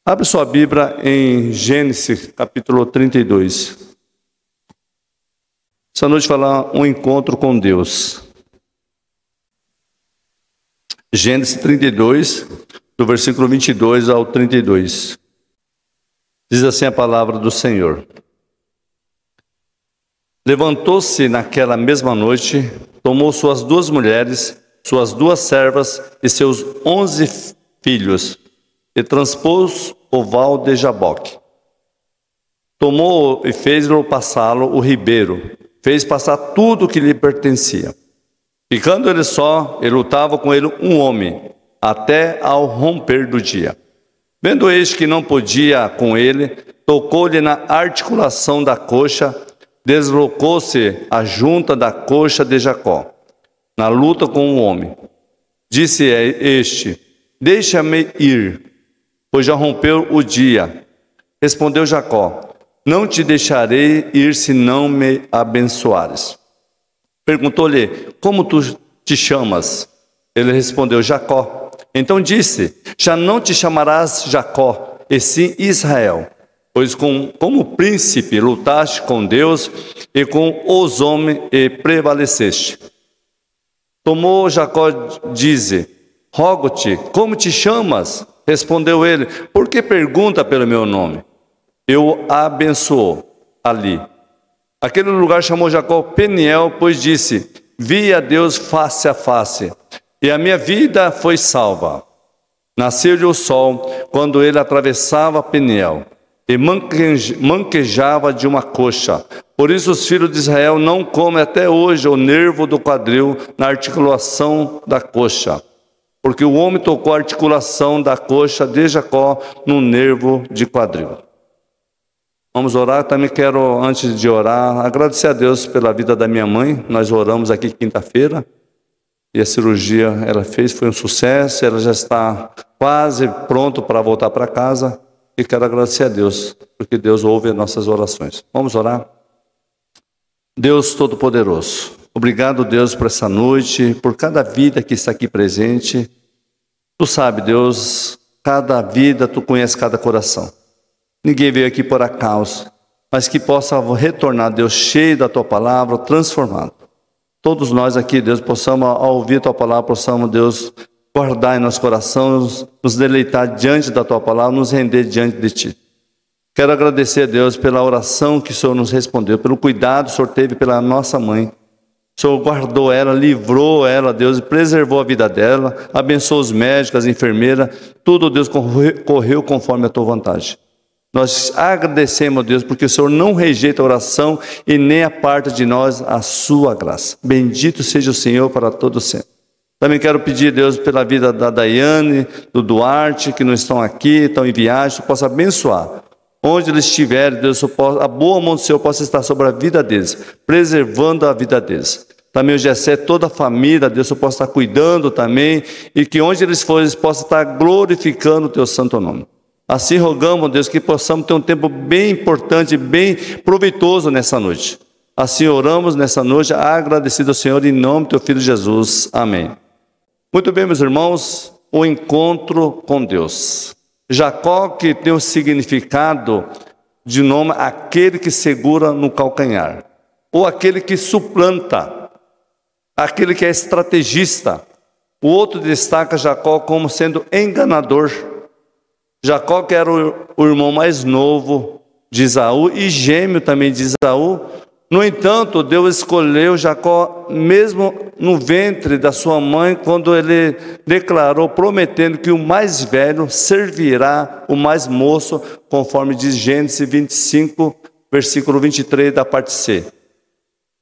Abre sua Bíblia em Gênesis, capítulo 32. Essa noite falar um encontro com Deus. Gênesis 32, do versículo 22 ao 32. Diz assim a palavra do Senhor. Levantou-se naquela mesma noite, tomou suas 2 mulheres, suas 2 servas e seus 11 filhos, e transpôs o val de Jaboque. Tomou e fez-lo passá-lo o ribeiro, fez passar tudo o que lhe pertencia. Ficando ele só, ele lutava com ele um homem, até ao romper do dia. Vendo este que não podia com ele, tocou-lhe na articulação da coxa, deslocou-se a junta da coxa de Jacó, na luta com o homem. Disse este: deixa-me ir, pois já rompeu o dia. Respondeu Jacó: não te deixarei ir se não me abençoares. Perguntou-lhe: como tu te chamas? Ele respondeu: Jacó. Então disse: já não te chamarás Jacó, e sim Israel, pois como príncipe lutaste com Deus e com os homens e prevaleceste. Tomou Jacó, dize: rogo-te, como te chamas? Respondeu ele: por que pergunta pelo meu nome? Eu a abençoou ali. Aquele lugar chamou Jacó Peniel, pois disse: vi a Deus face a face, e a minha vida foi salva. Nasceu-lhe o sol quando ele atravessava Peniel, e manquejava de uma coxa. Por isso os filhos de Israel não comem até hoje o nervo do quadril na articulação da coxa, porque o homem tocou a articulação da coxa de Jacó no nervo de quadril. Vamos orar. Também quero, antes de orar, agradecer a Deus pela vida da minha mãe. Nós oramos aqui quinta-feira e a cirurgia ela fez, foi um sucesso. Ela já está quase pronto para voltar para casa e quero agradecer a Deus, porque Deus ouve as nossas orações. Vamos orar? Deus Todo-Poderoso, obrigado, Deus, por essa noite, por cada vida que está aqui presente. Tu sabe, Deus, cada vida, Tu conheces cada coração. Ninguém veio aqui por acaso, mas que possa retornar, Deus, cheio da Tua palavra, transformado. Todos nós aqui, Deus, possamos, ao ouvir Tua palavra, possamos, Deus, guardar em nosso coração, nos deleitar diante da Tua palavra, nos render diante de Ti. Quero agradecer a Deus pela oração que o Senhor nos respondeu, pelo cuidado que o Senhor teve pela nossa mãe. O Senhor guardou ela, livrou ela, Deus, preservou a vida dela, abençoou os médicos, as enfermeiras, tudo, Deus, correu conforme a Tua vontade. Nós agradecemos, Deus, porque o Senhor não rejeita a oração e nem aparta de nós a Sua graça. Bendito seja o Senhor para todo sempre. Também quero pedir, Deus, pela vida da Daiane, do Duarte, que não estão aqui, estão em viagem, Tu possa abençoar. Onde eles estiverem, Deus, a boa mão do Senhor possa estar sobre a vida deles, preservando a vida deles. Também o Gessé, toda a família, Deus, eu possa estar cuidando também, e que onde eles forem, eles possam estar glorificando o Teu santo nome. Assim rogamos, Deus, que possamos ter um tempo bem importante, bem proveitoso nessa noite. Assim oramos nessa noite, agradecido ao Senhor, em nome do Teu Filho Jesus. Amém. Muito bem, meus irmãos, o encontro com Deus. Jacó, que tem o significado de nome aquele que segura no calcanhar, ou aquele que suplanta, aquele que é estrategista. O outro destaca Jacó como sendo enganador. Jacó, que era o irmão mais novo de Esaú e gêmeo também de Esaú. No entanto, Deus escolheu Jacó mesmo no ventre da sua mãe, quando ele declarou, prometendo que o mais velho servirá o mais moço, conforme diz Gênesis 25, versículo 23 da parte C.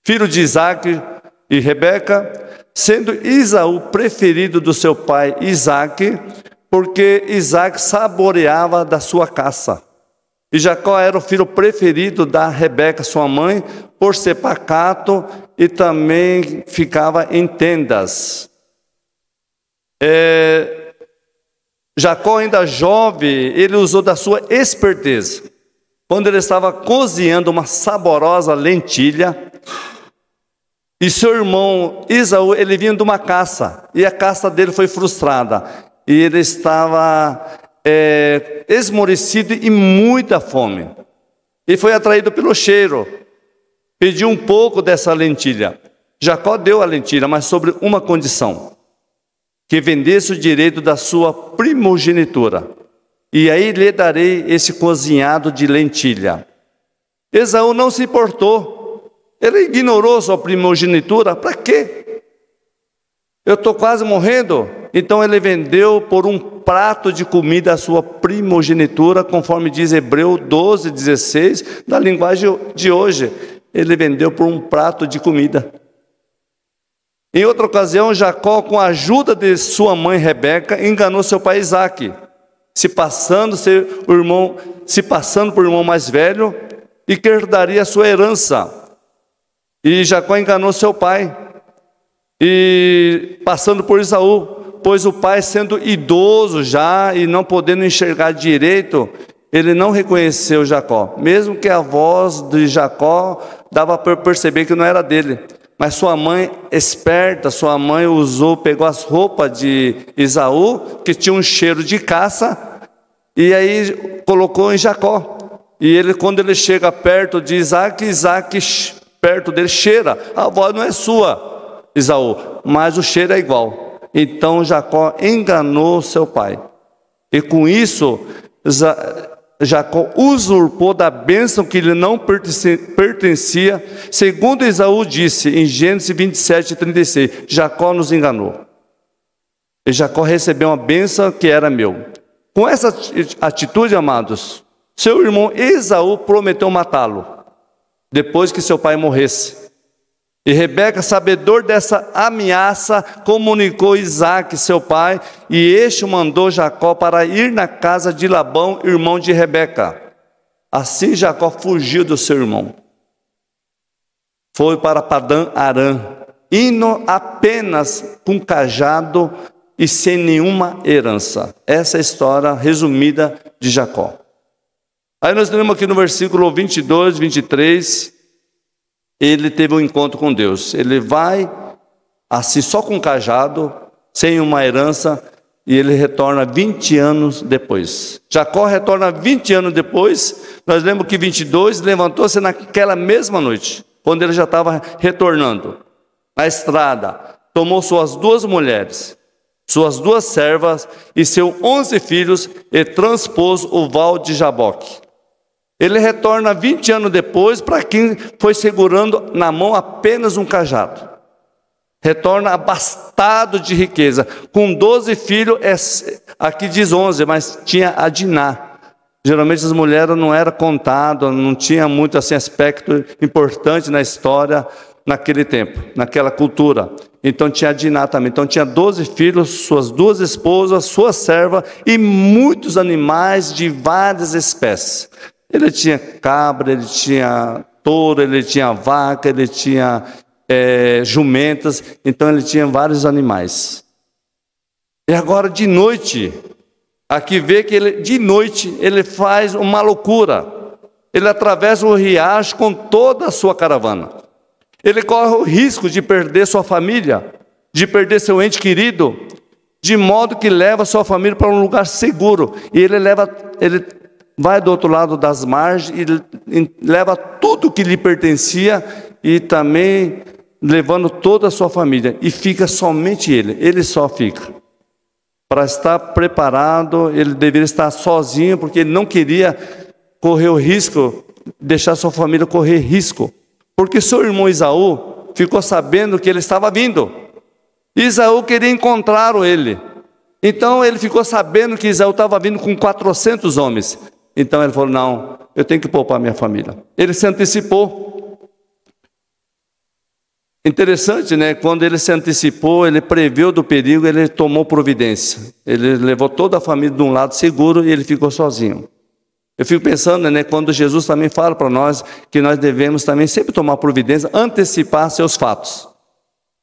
Filho de Isaac e Rebeca, sendo Esaú preferido do seu pai Isaac, porque Isaac saboreava da sua caça. E Jacó era o filho preferido da Rebeca, sua mãe, por ser pacato e também ficava em tendas. Jacó, ainda jovem, ele usou da sua esperteza. Quando ele estava cozinhando uma saborosa lentilha, e seu irmão Esaú, ele vinha de uma caça, e a caça dele foi frustrada. E ele estava esmorecido e muita fome. E foi atraído pelo cheiro. Pediu um pouco dessa lentilha. Jacó deu a lentilha, mas sobre uma condição: que vendesse o direito da sua primogenitura. E aí lhe darei esse cozinhado de lentilha. Esaú não se importou. Ele ignorou sua primogenitura. Para quê? Eu estou quase morrendo. Então ele vendeu por um prato de comida a sua primogenitura, conforme diz Hebreu 12:16, da linguagem de hoje. Ele vendeu por um prato de comida. Em outra ocasião, Jacó, com a ajuda de sua mãe Rebeca, enganou seu pai Isaque, se passando por irmão mais velho, e que herdaria a sua herança. E Jacó enganou seu pai, e passando por Esaú, pois o pai, sendo idoso já e não podendo enxergar direito, ele não reconheceu Jacó, mesmo que a voz de Jacó dava para perceber que não era dele. Mas sua mãe, esperta, sua mãe pegou as roupas de Esaú, que tinha um cheiro de caça, e aí colocou em Jacó. E ele, quando ele chega perto de Isaque, perto dele cheira. A voz não é sua, Esaú, mas o cheiro é igual. Então Jacó enganou seu pai. E com isso, Jacó usurpou da bênção que lhe não pertencia, segundo Esaú disse em Gênesis 27:36, Jacó nos enganou. E Jacó recebeu uma bênção que era meu. Com essa atitude, amados, seu irmão Esaú prometeu matá-lo, depois que seu pai morresse. E Rebeca, sabedor dessa ameaça, comunicou a Isaque, seu pai, e este mandou Jacó para ir na casa de Labão, irmão de Rebeca. Assim Jacó fugiu do seu irmão. Foi para Padã Arã, indo apenas com cajado e sem nenhuma herança. Essa é a história resumida de Jacó. Aí nós temos aqui no versículo 22, 23... ele teve um encontro com Deus. Ele vai assim só com cajado, sem uma herança, e ele retorna 20 anos depois. Jacó retorna 20 anos depois. Nós lemos que 22 levantou-se naquela mesma noite, quando ele já estava retornando na estrada, tomou suas 2 mulheres, suas 2 servas e seus 11 filhos e transpôs o val de Jaboque. Ele retorna 20 anos depois para quem foi segurando na mão apenas um cajado. Retorna abastado de riqueza, com 12 filhos, aqui diz 11, mas tinha a Diná. Geralmente as mulheres não eram contadas, não tinha muito assim, aspecto importante na história naquele tempo, naquela cultura. Então tinha a Diná também. Então tinha 12 filhos, suas 2 esposas, sua serva e muitos animais de várias espécies. Ele tinha cabra, ele tinha touro, ele tinha vaca, ele tinha jumentas, então ele tinha vários animais. E agora de noite, aqui vê que de noite ele faz uma loucura. Ele atravessa o riacho com toda a sua caravana. Ele corre o risco de perder sua família, de perder seu ente querido, de modo que leva sua família para um lugar seguro. E ele vai do outro lado das margens e leva tudo que lhe pertencia e também levando toda a sua família. E fica somente ele só fica. Para estar preparado, ele deveria estar sozinho, porque ele não queria correr o risco, deixar sua família correr risco. Porque seu irmão Esaú ficou sabendo que ele estava vindo. Esaú queria encontrar ele. Então ele ficou sabendo que Esaú estava vindo com 400 homens. Então ele falou, não, eu tenho que poupar minha família. Ele se antecipou. Interessante, né? Quando ele se antecipou, ele preveu do perigo, ele tomou providência. Ele levou toda a família de um lado seguro e ele ficou sozinho. Eu fico pensando, né? Quando Jesus também fala para nós que nós devemos também sempre tomar providência, antecipar seus fatos.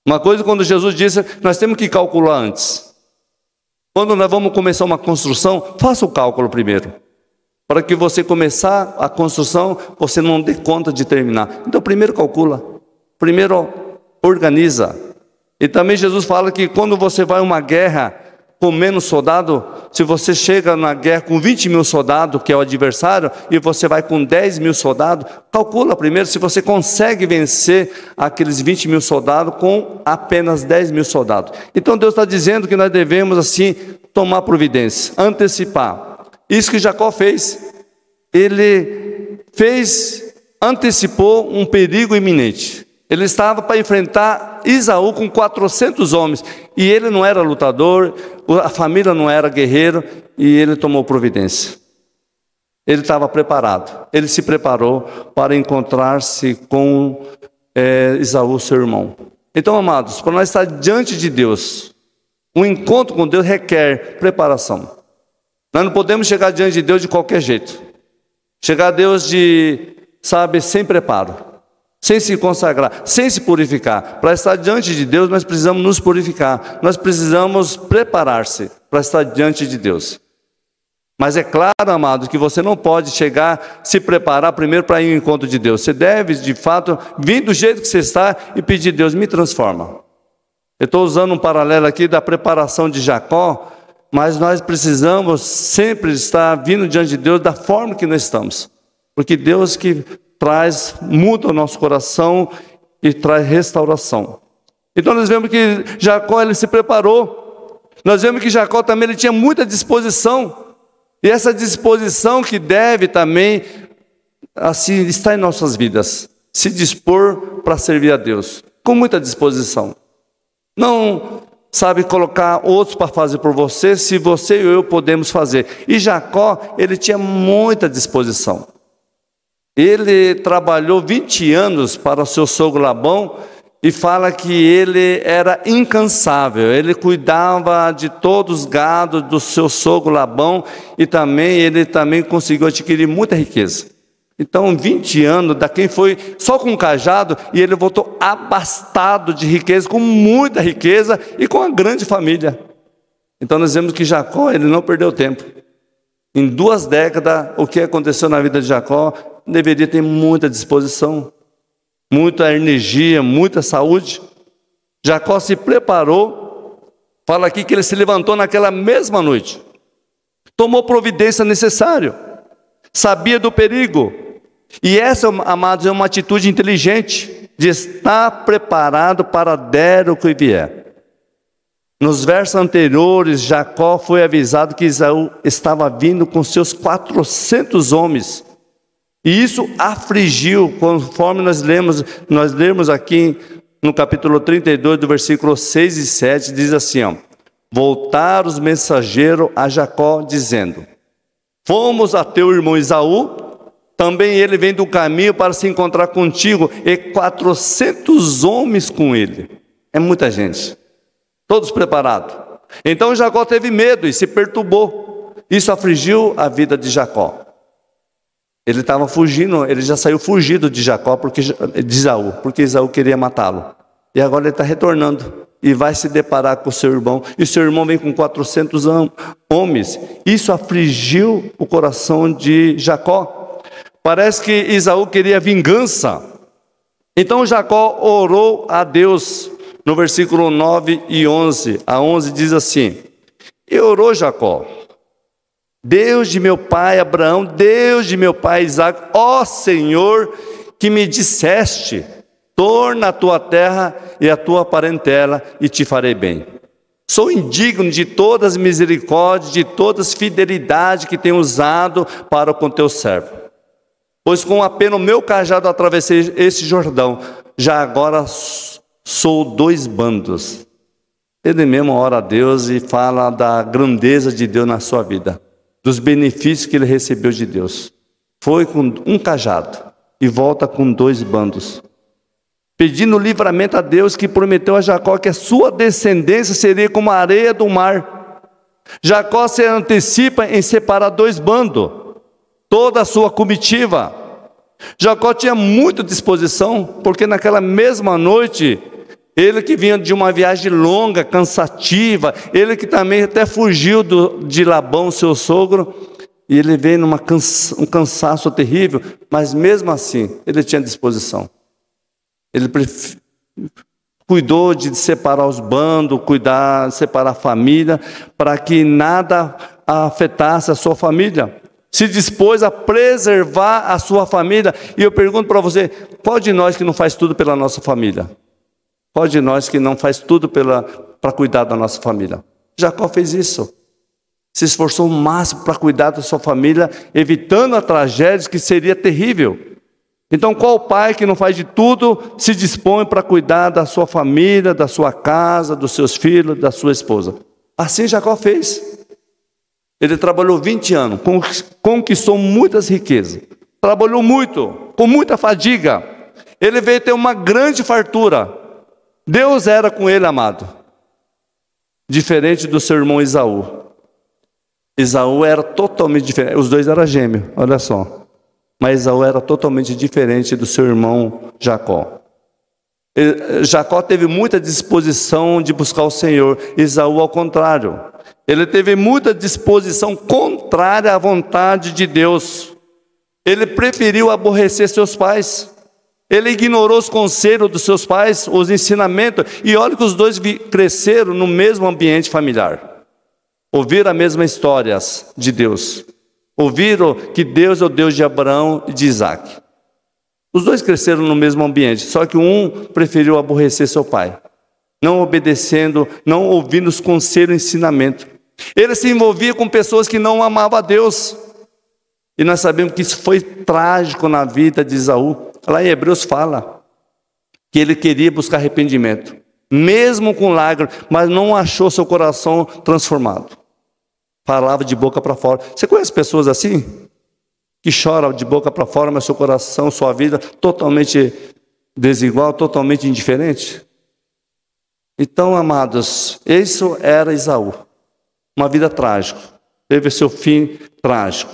Uma coisa, quando Jesus disse, nós temos que calcular antes. Quando nós vamos começar uma construção, faça o cálculo primeiro. Para que você começar a construção, você não dê conta de terminar. Então primeiro calcula, primeiro organiza. E também Jesus fala que quando você vai a uma guerra, com menos soldado, se você chega na guerra com 20 mil soldados, que é o adversário, e você vai com 10 mil soldados, calcula primeiro se você consegue vencer aqueles 20 mil soldados com apenas 10 mil soldados. Então Deus está dizendo que nós devemos assim tomar providência, antecipar. Isso que Jacó fez. Ele antecipou um perigo iminente. Ele estava para enfrentar Esaú com 400 homens, e ele não era lutador, a família não era guerreiro, e ele tomou providência. Ele estava preparado, ele se preparou para encontrar-se com Esaú, seu irmão. Então, amados, para nós estar diante de Deus, um encontro com Deus requer preparação. Nós não podemos chegar diante de Deus de qualquer jeito. Chegar a Deus sem preparo, sem se consagrar, sem se purificar. Para estar diante de Deus, nós precisamos nos purificar. Nós precisamos preparar-se para estar diante de Deus. Mas é claro, amado, que você não pode chegar, se preparar primeiro para ir ao encontro de Deus. Você deve, de fato, vir do jeito que você está e pedir: Deus, me transforma. Eu estou usando um paralelo aqui da preparação de Jacó, mas nós precisamos sempre estar vindo diante de Deus da forma que nós estamos. Porque Deus que muda o nosso coração e traz restauração. Então nós vemos que Jacó, ele se preparou. Nós vemos que Jacó também, ele tinha muita disposição. E essa disposição que deve também assim estar em nossas vidas. Se dispor para servir a Deus. Com muita disposição. Não colocar outros para fazer por você, se você e eu podemos fazer. E Jacó, ele tinha muita disposição. Ele trabalhou 20 anos para o seu sogro Labão, e fala que ele era incansável. Ele cuidava de todos os gados do seu sogro Labão, e ele também conseguiu adquirir muita riqueza. Então 20 anos, da quem foi só com um cajado, e ele voltou abastado de riqueza, com muita riqueza e com uma grande família. Então nós vemos que Jacó, ele não perdeu tempo. Em 2 décadas, o que aconteceu na vida de Jacó, deveria ter muita disposição, muita energia, muita saúde. Jacó se preparou, fala aqui que ele se levantou naquela mesma noite, tomou providência necessária, sabia do perigo. E essa, amados, é uma atitude inteligente, de estar preparado para der o que vier. Nos versos anteriores, Jacó foi avisado que Esaú estava vindo com seus 400 homens. E isso afligiu, conforme nós lemos aqui no capítulo 32, do versículo 6 e 7, diz assim: voltaram os mensageiros a Jacó, dizendo: fomos a teu irmão Esaú, também ele vem do caminho para se encontrar contigo, e 400 homens com ele. É muita gente, todos preparados. Então Jacó teve medo e se perturbou. Isso afligiu a vida de Jacó. Ele estava fugindo, ele já saiu fugido de Esaú, porque Esaú queria matá-lo. E agora ele está retornando e vai se deparar com o seu irmão. E seu irmão vem com 400 homens. Isso afligiu o coração de Jacó. Parece que Esaú queria vingança. Então Jacó orou a Deus. No versículo 9 e 11, a 11 diz assim: e orou Jacó: Deus de meu pai Abraão, Deus de meu pai Isaque, ó Senhor, que me disseste: torna a tua terra e a tua parentela, e te farei bem. Sou indigno de todas as misericórdias, de todas as fidelidades que tenho usado para com teu servo. Pois com apenas o meu cajado atravessei esse Jordão, já agora sou 2 bandos. Ele mesmo ora a Deus e fala da grandeza de Deus na sua vida, dos benefícios que ele recebeu de Deus. Foi com um cajado e volta com 2 bandos, pedindo livramento a Deus, que prometeu a Jacó que a sua descendência seria como a areia do mar. Jacó se antecipa em separar 2 bandos, toda a sua comitiva. Jacó tinha muita disposição, porque naquela mesma noite, ele que vinha de uma viagem longa, cansativa, ele que também até fugiu de Labão, seu sogro, e ele veio um cansaço terrível, mas mesmo assim, ele tinha disposição. Ele cuidou de separar os bandos, cuidar, separar a família, para que nada afetasse a sua família. Se dispôs a preservar a sua família. E eu pergunto para você, qual de nós que não faz tudo pela nossa família? Qual de nós que não faz tudo para cuidar da nossa família? Jacó fez isso. Se esforçou o máximo para cuidar da sua família, evitando a tragédia que seria terrível. Então, qual pai que não faz de tudo, se dispõe para cuidar da sua família, da sua casa, dos seus filhos, da sua esposa? Assim Jacó fez. Ele trabalhou 20 anos, conquistou muitas riquezas, trabalhou muito, com muita fadiga. Ele veio ter uma grande fartura. Deus era com ele, amado. Diferente do seu irmão Esaú. Esaú era totalmente diferente, os dois eram gêmeos, olha só. Mas Esaú era totalmente diferente do seu irmão Jacó. Jacó teve muita disposição de buscar o Senhor. Esaú, ao contrário, ele teve muita disposição contrária à vontade de Deus. Ele preferiu aborrecer seus pais. Ele ignorou os conselhos dos seus pais, os ensinamentos. E olha que os dois cresceram no mesmo ambiente familiar. Ouviram as mesmas histórias de Deus. Ouviram que Deus é o Deus de Abraão e de Isaac. Os dois cresceram no mesmo ambiente, só que um preferiu aborrecer seu pai, não obedecendo, não ouvindo os conselhos e ensinamentos. Ele se envolvia com pessoas que não amavam a Deus. E nós sabemos que isso foi trágico na vida de Esaú. Lá em Hebreus fala que ele queria buscar arrependimento, mesmo com lágrimas, mas não achou seu coração transformado. Falava de boca para fora. Você conhece pessoas assim? Que choram de boca para fora, mas seu coração, sua vida totalmente desigual, totalmente indiferente? Então, amados, isso era Esaú. Uma vida trágica. Teve seu fim trágico.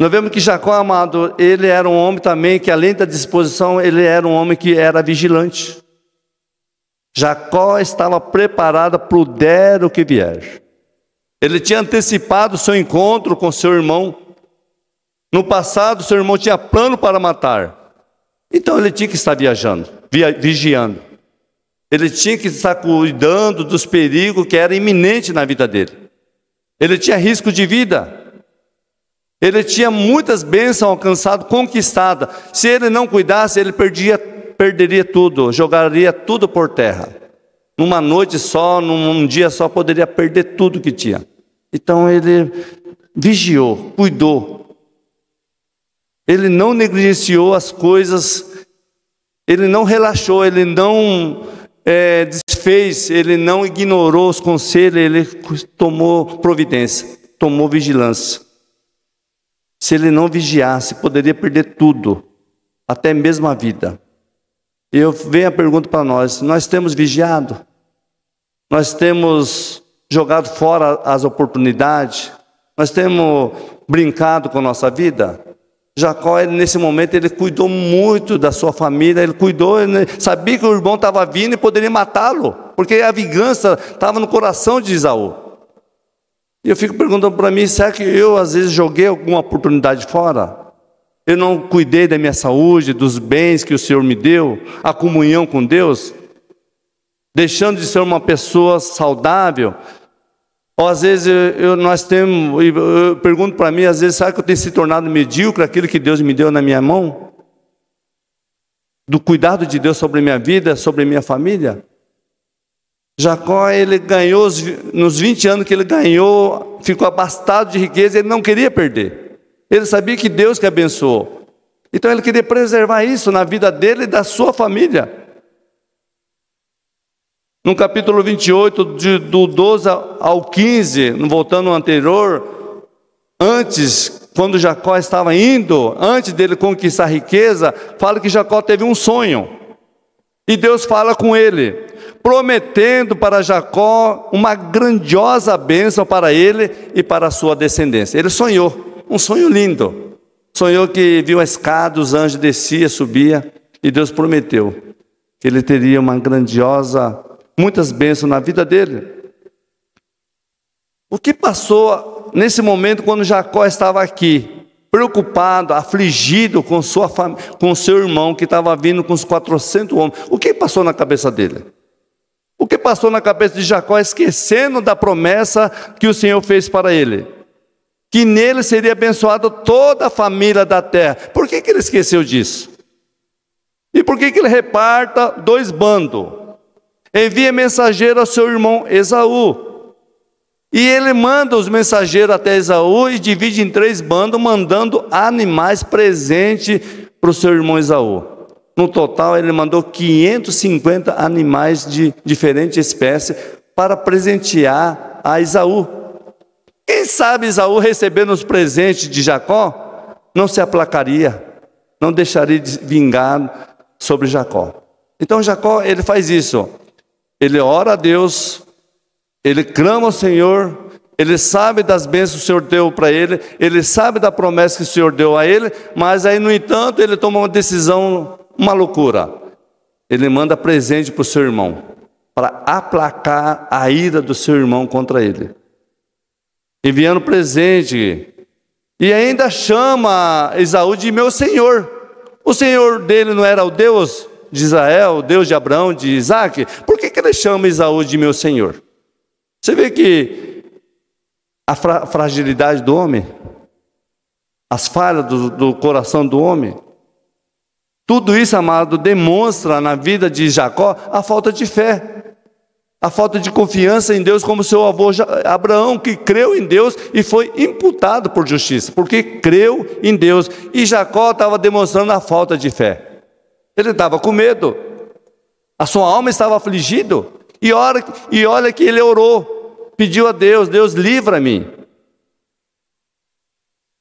Nós vemos que Jacó, amado, ele era um homem também que, além da disposição, ele era um homem que era vigilante. Jacó estava preparado para o der o que vier. Ele tinha antecipado o seu encontro com seu irmão. No passado, seu irmão tinha plano para matar. Então ele tinha que estar vigiando. Ele tinha que estar cuidando dos perigos que eram iminentes na vida dele. Ele tinha risco de vida. Ele tinha muitas bênçãos alcançadas, conquistadas. Se ele não cuidasse, ele perderia tudo, jogaria tudo por terra. Numa noite só, num dia só, poderia perder tudo que tinha. Então ele vigiou, cuidou. Ele não negligenciou as coisas, ele não relaxou, ele não desfez, ele não ignorou os conselhos, ele tomou providência, tomou vigilância. Se ele não vigiasse, poderia perder tudo, até mesmo a vida. E venho a pergunta para nós temos vigiado? Nós temos jogado fora as oportunidades? Nós temos brincado com a nossa vida? Jacó, nesse momento, ele cuidou muito da sua família, ele sabia que o irmão estava vindo e poderia matá-lo, porque a vingança estava no coração de Esaú. E eu fico perguntando para mim, será que eu às vezes joguei alguma oportunidade fora? Eu não cuidei da minha saúde, dos bens que o Senhor me deu, a comunhão com Deus, deixando de ser uma pessoa saudável? Ou às vezes eu pergunto para mim, às vezes, será que eu tenho se tornado medíocre aquilo que Deus me deu na minha mão? Do cuidado de Deus sobre a minha vida, sobre a minha família? Jacó, ele ganhou, nos 20 anos que ele ganhou, ficou abastado de riqueza, ele não queria perder. Ele sabia que Deus que abençoou. Então ele queria preservar isso na vida dele e da sua família. No capítulo 28, do 12 ao 15, voltando ao anterior, antes, quando Jacó estava indo, antes dele conquistar a riqueza, fala que Jacó teve um sonho. E Deus fala com ele, prometendo para Jacó uma grandiosa bênção para ele e para a sua descendência. Ele sonhou, um sonho lindo. Sonhou que viu a escada, os anjos desciam, subiam, e Deus prometeu que ele teria uma grandiosa, muitas bênçãos na vida dele. O que passou nesse momento quando Jacó estava aqui, preocupado, afligido com seu irmão que estava vindo com os 400 homens. O que passou na cabeça dele? O que passou na cabeça de Jacó, esquecendo da promessa que o Senhor fez para ele? Que nele seria abençoada toda a família da terra. Por que ele esqueceu disso? E por que ele reparta 2 bandos? Envia mensageiro ao seu irmão Esaú. E ele manda os mensageiros até Esaú e divide em 3 bandos, mandando animais presentes para o seu irmão Esaú. No total, ele mandou 550 animais de diferentes espécies para presentear a Esaú. Quem sabe Esaú, recebendo os presentes de Jacó, não se aplacaria, não deixaria de vingar sobre Jacó. Então Jacó, ele faz isso. Ele ora a Deus, ele clama ao Senhor, ele sabe das bênçãos que o Senhor deu para ele, ele sabe da promessa que o Senhor deu a ele, mas aí, no entanto, ele toma uma decisão, uma loucura. Ele manda presente para o seu irmão, para aplacar a ira do seu irmão contra ele. Enviando presente, e ainda chama Esaú de meu senhor. O senhor dele não era o Deus de Israel, o Deus de Abraão, de Isaac? Por que ele chama Esaú de meu senhor? Você vê que a fragilidade do homem, as falhas do coração do homem, tudo isso, amado, demonstra na vida de Jacó a falta de fé, a falta de confiança em Deus, como seu avô Abraão, que creu em Deus e foi imputado por justiça, porque creu em Deus. E Jacó estava demonstrando a falta de fé. Ele estava com medo, a sua alma estava afligida, e olha que ele orou, pediu a Deus: Deus, livra-me.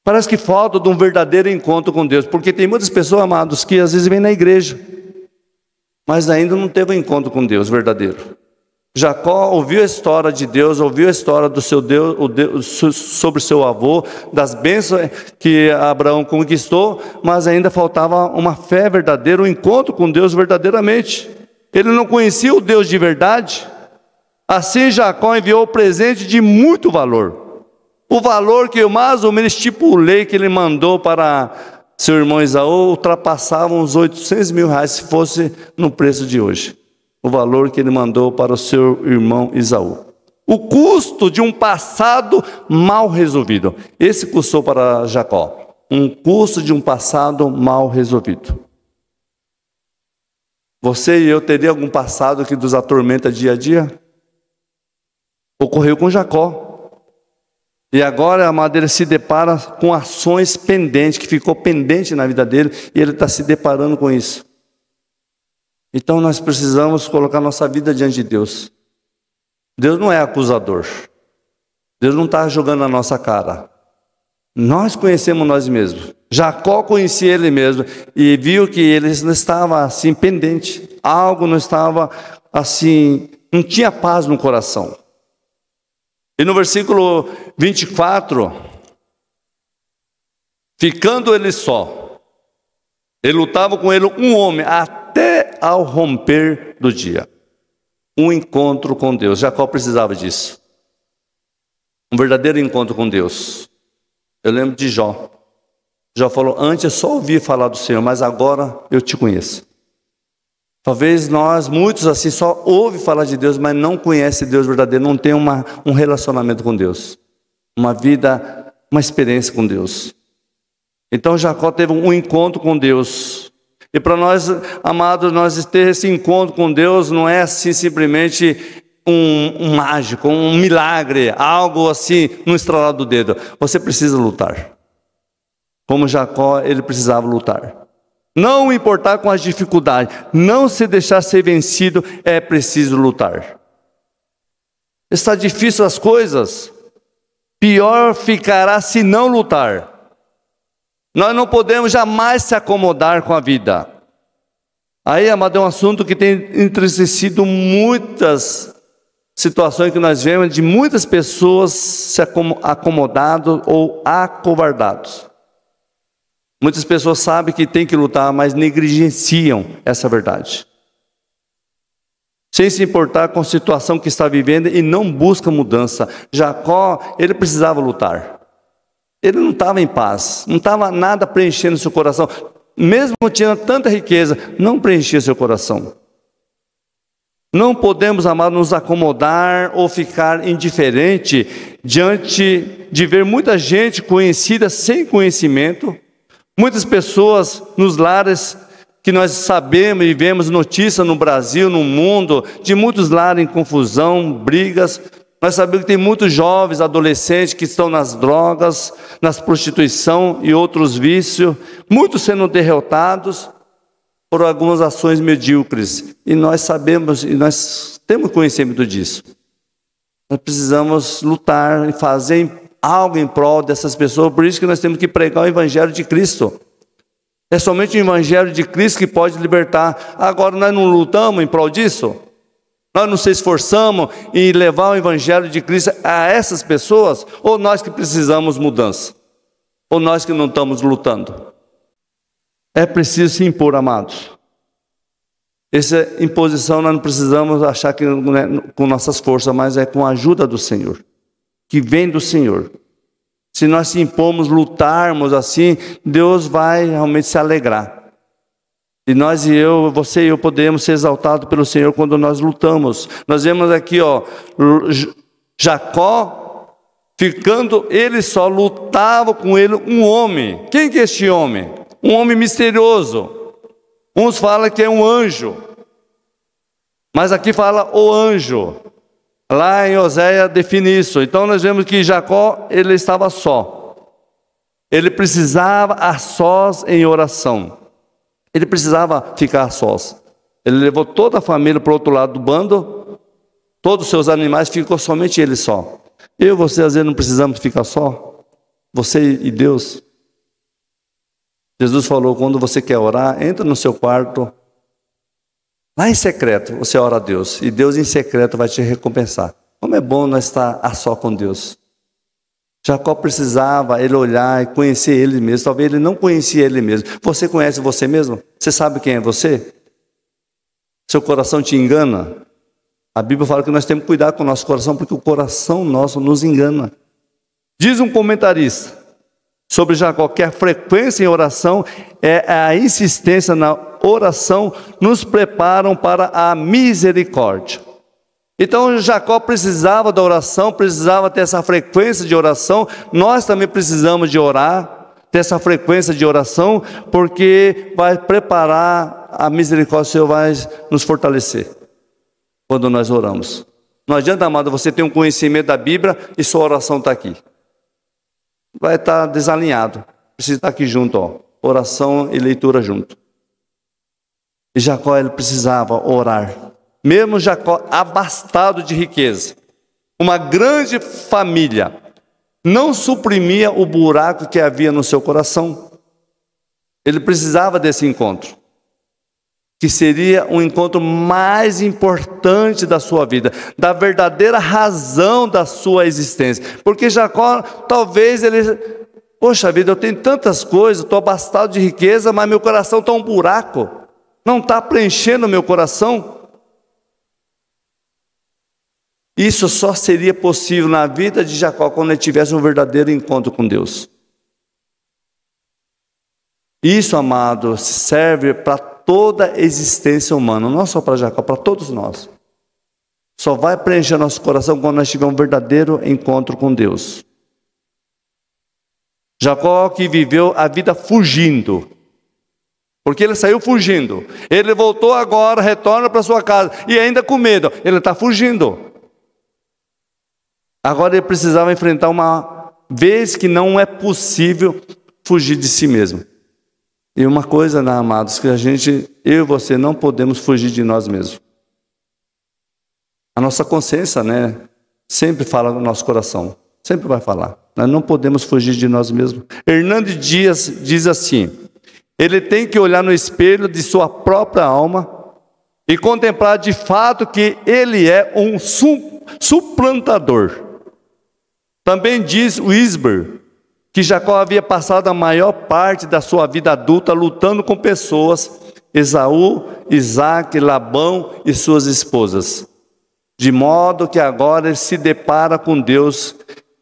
Parece que falta de um verdadeiro encontro com Deus, porque tem muitas pessoas, amados, que às vezes vêm na igreja, mas ainda não teve um encontro com Deus verdadeiro. Jacó ouviu a história de Deus, ouviu a história do seu Deus, sobre seu avô, das bênçãos que Abraão conquistou, mas ainda faltava uma fé verdadeira, um encontro com Deus verdadeiramente. Ele não conhecia o Deus de verdade. Assim Jacó enviou o presente de muito valor. O valor que eu mais ou menos estipulei que ele mandou para seu irmão Esaú ultrapassava uns 800 mil reais, se fosse no preço de hoje. O valor que ele mandou para o seu irmão Esaú. O custo de um passado mal resolvido. Esse custou para Jacó. Um custo de um passado mal resolvido. Você e eu teria algum passado que nos atormenta dia a dia? Ocorreu com Jacó. E agora, amado, ele se depara com ações pendentes, que ficou pendente na vida dele, e ele está se deparando com isso. Então nós precisamos colocar nossa vida diante de Deus. Deus não é acusador. Deus não está jogando na nossa cara. Nós conhecemos nós mesmos. Jacó conhecia ele mesmo e viu que ele não estava assim pendente. Algo não estava assim, não tinha paz no coração. E no versículo 24, ficando ele só, ele lutava com ele um homem até ao romper do dia. Um encontro com Deus. Jacó precisava disso. Um verdadeiro encontro com Deus. Eu lembro de Jó. Jó falou: antes eu só ouvia falar do Senhor, mas agora eu te conheço. Talvez nós, muitos assim, só ouvem falar de Deus, mas não conhecem Deus verdadeiro, não tem um relacionamento com Deus, uma vida, uma experiência com Deus. Então Jacó teve um encontro com Deus. E para nós, amados, nós ter esse encontro com Deus não é assim simplesmente um mágico, um milagre, algo assim no estralar do dedo. Você precisa lutar. Como Jacó, ele precisava lutar. Não importar com as dificuldades, não se deixar ser vencido, é preciso lutar. Está difícil as coisas, pior ficará se não lutar. Nós não podemos jamais se acomodar com a vida. Aí, amado, é um assunto que tem entristecido muitas situações que nós vemos, de muitas pessoas se acomodadas ou acovardados. Muitas pessoas sabem que tem que lutar, mas negligenciam essa verdade. Sem se importar com a situação que está vivendo e não busca mudança. Jacó, ele precisava lutar. Ele não estava em paz, não estava nada preenchendo seu coração. Mesmo tinha tanta riqueza, não preenchia seu coração. Não podemos, amados, nos acomodar ou ficar indiferente diante de ver muita gente conhecida sem conhecimento, muitas pessoas nos lares que nós sabemos e vemos notícias no Brasil, no mundo, de muitos lares em confusão, brigas. Nós sabemos que tem muitos jovens, adolescentes que estão nas drogas, nas prostituição e outros vícios, muitos sendo derrotados por algumas ações medíocres. E nós sabemos, e nós temos conhecimento disso. Nós precisamos lutar e fazer algo em prol dessas pessoas. Por isso que nós temos que pregar o Evangelho de Cristo. É somente o Evangelho de Cristo que pode libertar. Agora nós não lutamos em prol disso? Nós não se esforçamos em levar o Evangelho de Cristo a essas pessoas? Ou nós que precisamos mudança? Ou nós que não estamos lutando? É preciso se impor, amados. Essa imposição nós não precisamos achar que com nossas forças, mas é com a ajuda do Senhor, que vem do Senhor. Se nós se impomos, lutarmos assim, Deus vai realmente se alegrar. E nós e eu, você e eu podemos ser exaltados pelo Senhor quando nós lutamos. Nós vemos aqui, Jacó ficando, ele só lutava com ele um homem. Quem que é este homem? Um homem misterioso. Uns falam que é um anjo, mas aqui fala o anjo. Lá em Oséias define isso. Então nós vemos que Jacó, ele estava só. Ele precisava a sós em oração. Ele precisava ficar a sós. Ele levou toda a família para o outro lado do bando, todos os seus animais, ficou somente ele só. Eu e você às vezes não precisamos ficar só, você e Deus. Jesus falou, quando você quer orar, entra no seu quarto, lá em secreto, você ora a Deus, e Deus em secreto vai te recompensar. Como é bom nós estar a só com Deus. Jacó precisava ele olhar e conhecer ele mesmo. Talvez ele não conhecia ele mesmo. Você conhece você mesmo? Você sabe quem é você? Seu coração te engana? A Bíblia fala que nós temos que cuidar com o nosso coração, porque o coração nosso nos engana. Diz um comentarista sobre Jacó que a frequência em oração é a insistência na oração nos preparam para a misericórdia. Então Jacó precisava da oração, precisava ter essa frequência de oração. Nós também precisamos de orar, ter essa frequência de oração, porque vai preparar a misericórdia, o Senhor vai nos fortalecer quando nós oramos. Não adianta, amado, você ter um conhecimento da Bíblia e sua oração está aqui. Vai estar desalinhado. Precisa estar aqui junto, oração e leitura junto. E Jacó, ele precisava orar. Mesmo Jacó abastado de riqueza, uma grande família, não suprimia o buraco que havia no seu coração. Ele precisava desse encontro, que seria um encontro mais importante da sua vida, da verdadeira razão da sua existência. Porque Jacó, talvez ele, poxa vida, eu tenho tantas coisas, estou abastado de riqueza, mas meu coração está um buraco, não está preenchendo o meu coração. Isso só seria possível na vida de Jacó quando ele tivesse um verdadeiro encontro com Deus. Isso, amado, serve para toda a existência humana, não só para Jacó, para todos nós. Só vai preencher nosso coração quando nós tivermos um verdadeiro encontro com Deus. Jacó que viveu a vida fugindo, porque ele saiu fugindo. Ele voltou agora, retorna para sua casa, e ainda com medo, ele está fugindo. Agora ele precisava enfrentar uma vez que não é possível fugir de si mesmo. E uma coisa, né, amados, que eu e você não podemos fugir de nós mesmos. A nossa consciência, né, sempre fala no nosso coração, sempre vai falar. Nós não podemos fugir de nós mesmos. Hernandes Dias diz assim, ele tem que olhar no espelho de sua própria alma e contemplar de fato que ele é um suplantador. Também diz Wisber que Jacó havia passado a maior parte da sua vida adulta lutando com pessoas, Esaú, Isaac, Labão e suas esposas, de modo que agora ele se depara com Deus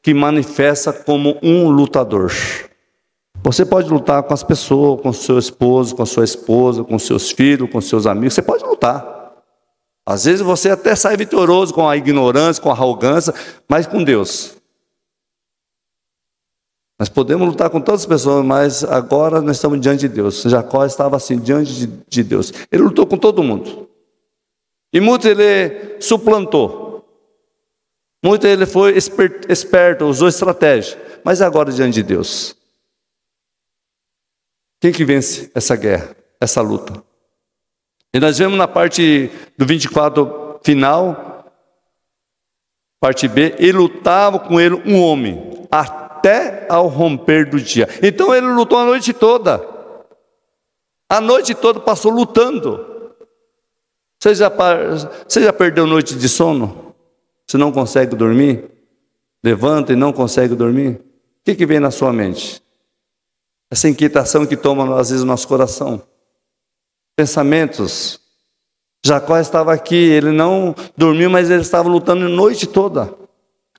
que manifesta como um lutador. Você pode lutar com as pessoas, com seu esposo, com sua esposa, com seus filhos, com seus amigos. Você pode lutar. Às vezes você até sai vitorioso com a ignorância, com a arrogância, mas com Deus. Nós podemos lutar com todas as pessoas, mas agora nós estamos diante de Deus. Jacó estava assim, diante de Deus. Ele lutou com todo mundo. E muito ele suplantou. Muito ele foi esperto, usou estratégia. Mas agora diante de Deus. Quem que vence essa guerra, essa luta? E nós vemos na parte do 24 final, parte B, e lutava com ele um homem, até ao romper do dia. Então ele lutou a noite toda. A noite toda passou lutando. Você já perdeu noite de sono? Você não consegue dormir? Levanta e não consegue dormir? O que vem na sua mente? Essa inquietação que toma às vezes o nosso coração. Pensamentos. Jacó estava aqui, ele não dormiu, mas ele estava lutando a noite toda.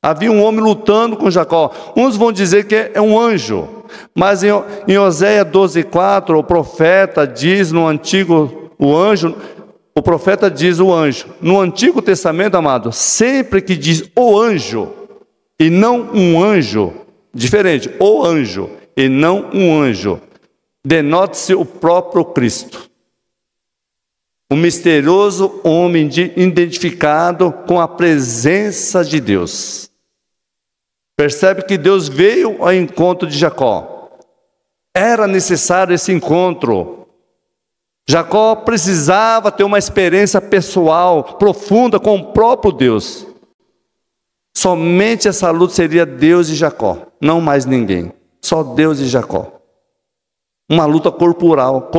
Havia um homem lutando com Jacó. Uns vão dizer que é um anjo. Mas em Oséias 12:4, o profeta diz no Antigo, o profeta diz o anjo. No Antigo Testamento, amado, sempre que diz o anjo, e não um anjo, diferente, o anjo, e não um anjo, denota-se o próprio Cristo. O misterioso homem identificado com a presença de Deus. Percebe que Deus veio ao encontro de Jacó. Era necessário esse encontro. Jacó precisava ter uma experiência pessoal, profunda com o próprio Deus. Somente essa luta seria Deus e Jacó, não mais ninguém. Só Deus e Jacó. Uma luta corporal.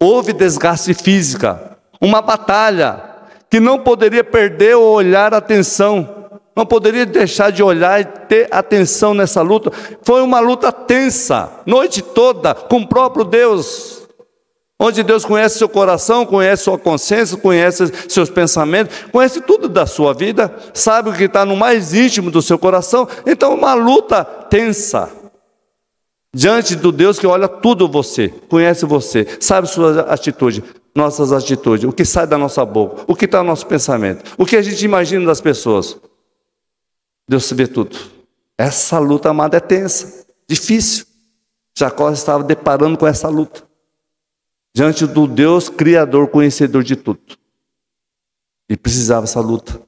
Houve desgaste física. Uma batalha que não poderia perder ou olhar a atenção. Não poderia deixar de olhar e ter atenção nessa luta. Foi uma luta tensa, noite toda, com o próprio Deus. Onde Deus conhece seu coração, conhece sua consciência, conhece seus pensamentos, conhece tudo da sua vida, sabe o que está no mais íntimo do seu coração. Então, uma luta tensa. Diante do Deus que olha tudo você, conhece você, sabe sua atitude, nossas atitudes, o que sai da nossa boca, o que está no nosso pensamento, o que a gente imagina das pessoas. Deus vê tudo. Essa luta, amada, é tensa, difícil. Jacó estava deparando com essa luta. Diante do Deus Criador, conhecedor de tudo. E precisava dessa luta.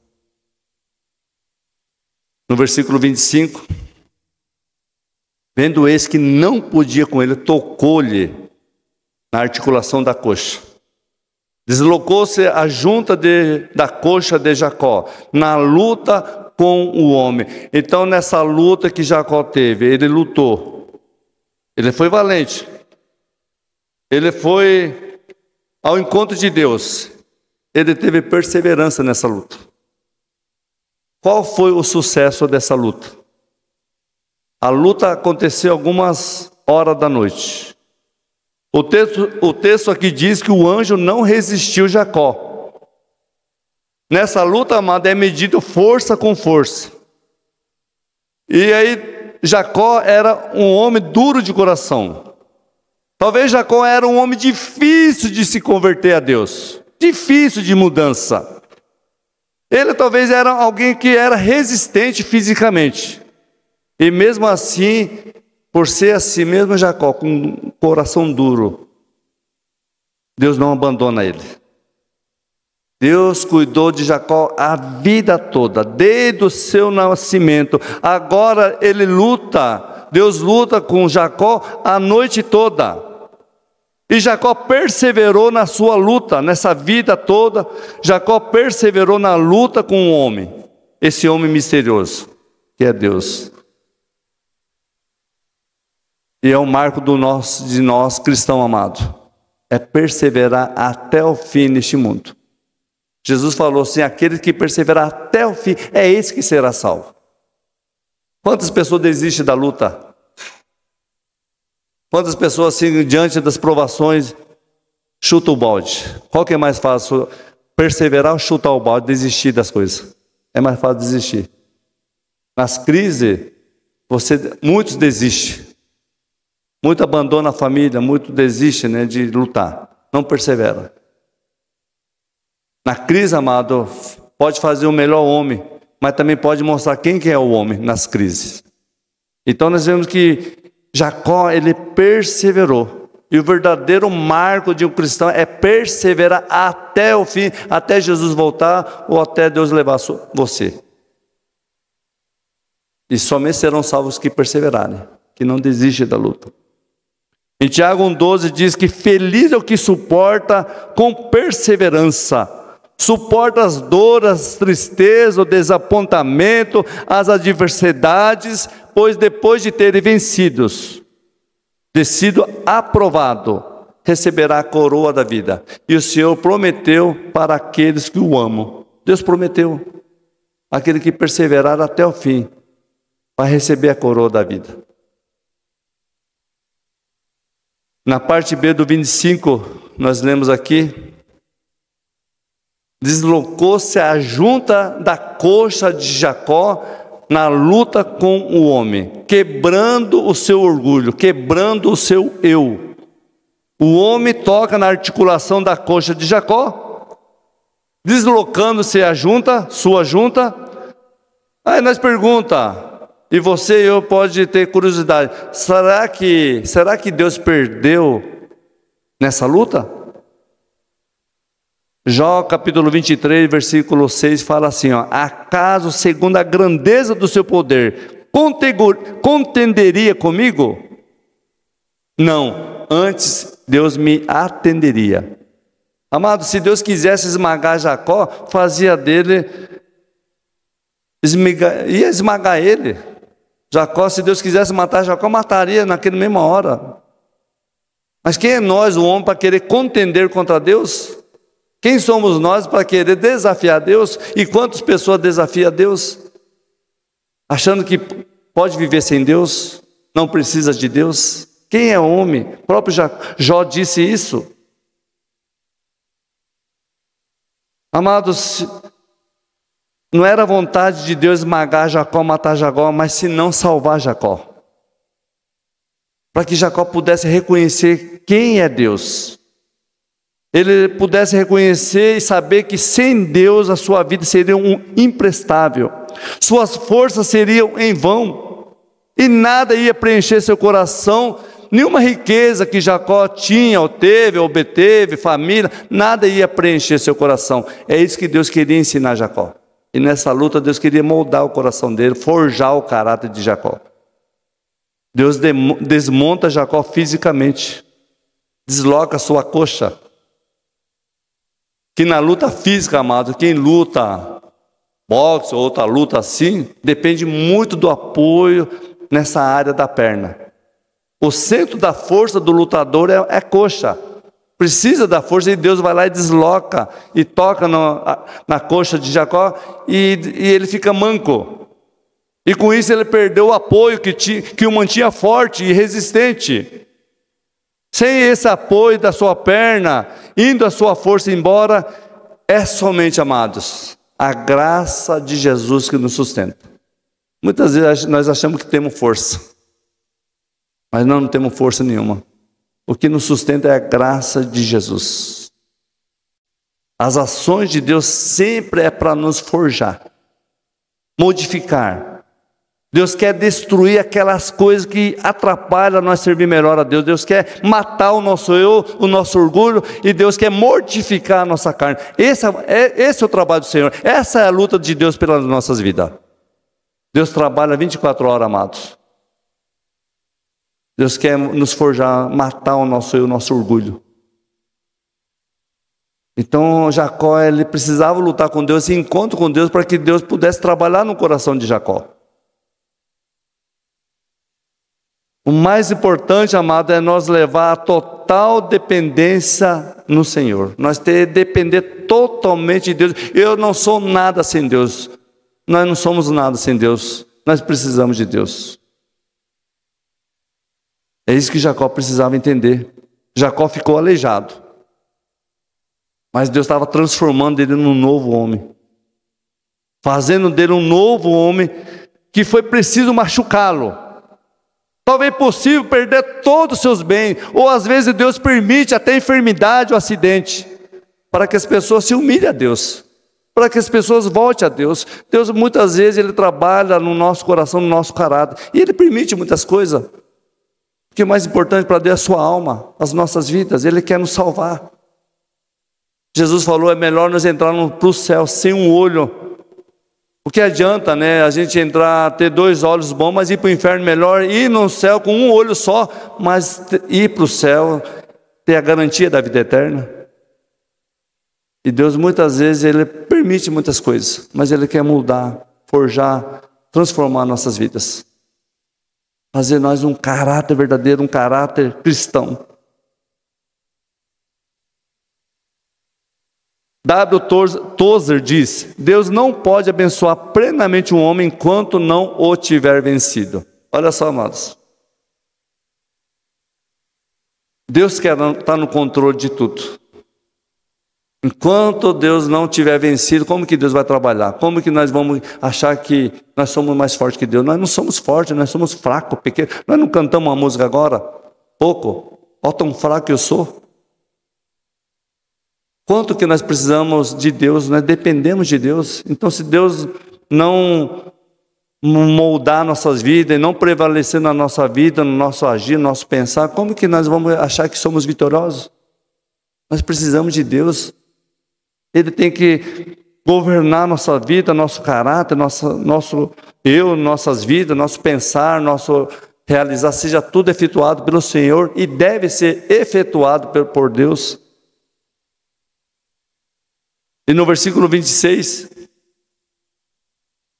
No versículo 25, vendo esse que não podia com ele, tocou-lhe na articulação da coxa. Deslocou-se a junta da coxa de Jacó, na luta com o homem. Então, nessa luta que Jacó teve, ele lutou. Ele foi valente. Ele foi ao encontro de Deus. Ele teve perseverança nessa luta. Qual foi o sucesso dessa luta? A luta aconteceu algumas horas da noite. O texto aqui diz que o anjo não resistiu Jacó. Nessa luta, amada, é medido força com força. E aí, Jacó era um homem duro de coração. Talvez Jacó era um homem difícil de se converter a Deus. Difícil de mudança. Ele talvez era alguém que era resistente fisicamente. E mesmo assim, por ser assim mesmo Jacó, com um coração duro, Deus não abandona ele. Deus cuidou de Jacó a vida toda, desde o seu nascimento. Agora ele luta, Deus luta com Jacó a noite toda. E Jacó perseverou na sua luta, nessa vida toda. Jacó perseverou na luta com o homem, esse homem misterioso, que é Deus. E é o marco de nós cristãos amados. É perseverar até o fim neste mundo. Jesus falou assim, aquele que perseverar até o fim, é esse que será salvo. Quantas pessoas desistem da luta? Quantas pessoas assim, diante das provações, chutam o balde? Qual que é mais fácil? Perseverar ou chutar o balde, desistir das coisas? É mais fácil desistir. Nas crises, muitos desistem. Muito abandona a família, muito desiste, né, de lutar. Não persevera. Na crise, amado, pode fazer o melhor homem, mas também pode mostrar quem que é o homem nas crises. Então nós vemos que Jacó, ele perseverou. E o verdadeiro marco de um cristão é perseverar até o fim, até Jesus voltar ou até Deus levar você. E somente serão salvos que perseverarem, que não desistem da luta. Em Tiago 1,12 diz que feliz é o que suporta com perseverança. Suporta as dores, as tristezas, o desapontamento, as adversidades, pois depois de terem sido aprovado, receberá a coroa da vida. E o Senhor prometeu para aqueles que o amam. Deus prometeu. Aquele que perseverar até o fim vai receber a coroa da vida. Na parte B do 25, nós lemos aqui: deslocou-se a junta da coxa de Jacó na luta com o homem, quebrando o seu orgulho, quebrando o seu eu. O homem toca na articulação da coxa de Jacó, deslocando-se a junta, sua junta. Aí nós perguntamos, e você e eu pode ter curiosidade, será que Deus perdeu nessa luta? Jó capítulo 23, versículo 6 fala assim, acaso segundo a grandeza do seu poder contenderia comigo? Não, antes Deus me atenderia. Amado, se Deus quisesse esmagar Jacó, fazia dele, ia esmagar ele. Jacó, se Deus quisesse matar Jacó, mataria naquela mesma hora. Mas quem é nós, o homem, para querer contender contra Deus? Quem somos nós para querer desafiar Deus? E quantas pessoas desafiam Deus? Achando que pode viver sem Deus, não precisa de Deus. Quem é homem? O próprio Jó disse isso. Amados, não era vontade de Deus esmagar Jacó, matar Jacó, mas senão salvar Jacó. Para que Jacó pudesse reconhecer quem é Deus. Ele pudesse reconhecer e saber que sem Deus a sua vida seria imprestável. Suas forças seriam em vão. E nada ia preencher seu coração. Nenhuma riqueza que Jacó tinha, ou teve, ou obteve, família, nada ia preencher seu coração. É isso que Deus queria ensinar Jacó. E nessa luta Deus queria moldar o coração dele, forjar o caráter de Jacó. Deus desmonta Jacó fisicamente, desloca sua coxa. Que na luta física, amado, quem luta boxe ou outra luta assim, depende muito do apoio nessa área da perna. O centro da força do lutador é coxa. Precisa da força e Deus vai lá e desloca e toca na coxa de Jacó e ele fica manco. E com isso ele perdeu o apoio que o mantinha forte e resistente. Sem esse apoio da sua perna, indo a sua força embora, é somente, amados, a graça de Jesus que nos sustenta. Muitas vezes nós achamos que temos força, mas não temos força nenhuma. O que nos sustenta é a graça de Jesus. As ações de Deus sempre é para nos forjar, modificar. Deus quer destruir aquelas coisas que atrapalham nós servir melhor a Deus. Deus quer matar o nosso eu, o nosso orgulho, e Deus quer mortificar a nossa carne. Esse é o trabalho do Senhor. Essa é a luta de Deus pelas nossas vidas. Deus trabalha 24 horas, amados. Deus quer nos forjar, matar o nosso eu, o nosso orgulho. Então Jacó, ele precisava lutar com Deus, esse encontro com Deus, para que Deus pudesse trabalhar no coração de Jacó. O mais importante, amado, é nós levar a total dependência no Senhor. Nós depender totalmente de Deus. Eu não sou nada sem Deus. Nós não somos nada sem Deus. Nós precisamos de Deus. É isso que Jacó precisava entender. Jacó ficou aleijado. Mas Deus estava transformando ele num novo homem. Fazendo dele um novo homem que foi preciso machucá-lo. Talvez possível perder todos os seus bens, ou às vezes Deus permite até enfermidade ou acidente, para que as pessoas se humilhem a Deus, para que as pessoas voltem a Deus. Deus muitas vezes Ele trabalha no nosso coração, no nosso caráter, e Ele permite muitas coisas, porque o mais importante para Deus é a sua alma, as nossas vidas. Ele quer nos salvar. Jesus falou, é melhor nós entrarmos para o céu sem um olho. O que adianta, né, a gente entrar, ter 2 olhos bons, mas ir para o inferno melhor, ir no céu com um olho só, mas ir para o céu, ter a garantia da vida eterna. E Deus muitas vezes, Ele permite muitas coisas, mas Ele quer mudar, forjar, transformar nossas vidas. Fazer nós um caráter verdadeiro, um caráter cristão. W. Tozer diz, Deus não pode abençoar plenamente um homem enquanto não o tiver vencido. Olha só, amados. Deus quer estar no controle de tudo. Enquanto Deus não tiver vencido, como que Deus vai trabalhar? Como que nós vamos achar que nós somos mais fortes que Deus? Nós não somos fortes, nós somos fracos, pequenos. Nós não cantamos uma música agora? Pouco. Olha tão fraco que eu sou. Quanto que nós precisamos de Deus, nós dependemos de Deus. Então, se Deus não moldar nossas vidas, e não prevalecer na nossa vida, no nosso agir, no nosso pensar, como que nós vamos achar que somos vitoriosos? Nós precisamos de Deus. Ele tem que governar nossa vida, nosso caráter, nosso eu, nossas vidas, nosso pensar, nosso realizar, seja tudo efetuado pelo Senhor e deve ser efetuado por Deus. E no versículo 26,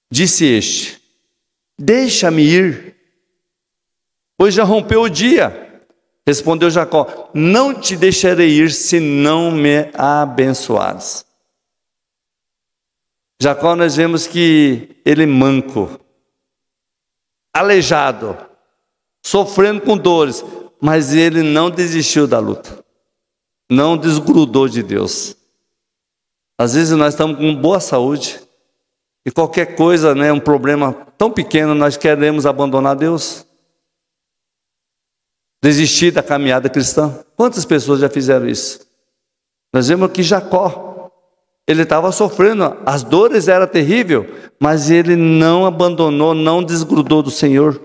disse este, deixa-me ir, pois já rompeu o dia. Respondeu Jacó, não te deixarei ir se não me abençoares. Jacó, nós vemos que ele manco, aleijado, sofrendo com dores, mas ele não desistiu da luta, não desgrudou de Deus. Às vezes nós estamos com boa saúde e qualquer coisa, né, um problema tão pequeno, nós queremos abandonar Deus, desistir da caminhada cristã. Quantas pessoas já fizeram isso? Nós vemos que Jacó, ele estava sofrendo, as dores eram terríveis, mas ele não abandonou, não desgrudou do Senhor.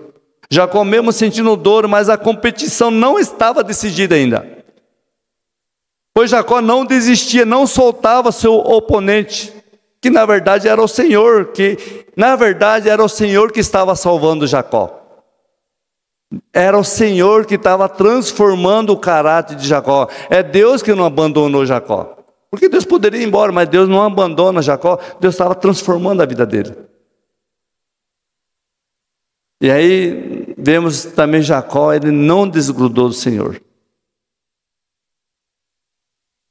Jacó mesmo sentindo dor, mas a competição não estava decidida ainda. Pois Jacó não desistia, não soltava seu oponente, que na verdade era o Senhor, que estava salvando Jacó. Era o Senhor que estava transformando o caráter de Jacó. É Deus que não abandonou Jacó. Porque Deus poderia ir embora, mas Deus não abandona Jacó. Deus estava transformando a vida dele. E aí vemos também Jacó, ele não desgrudou do Senhor.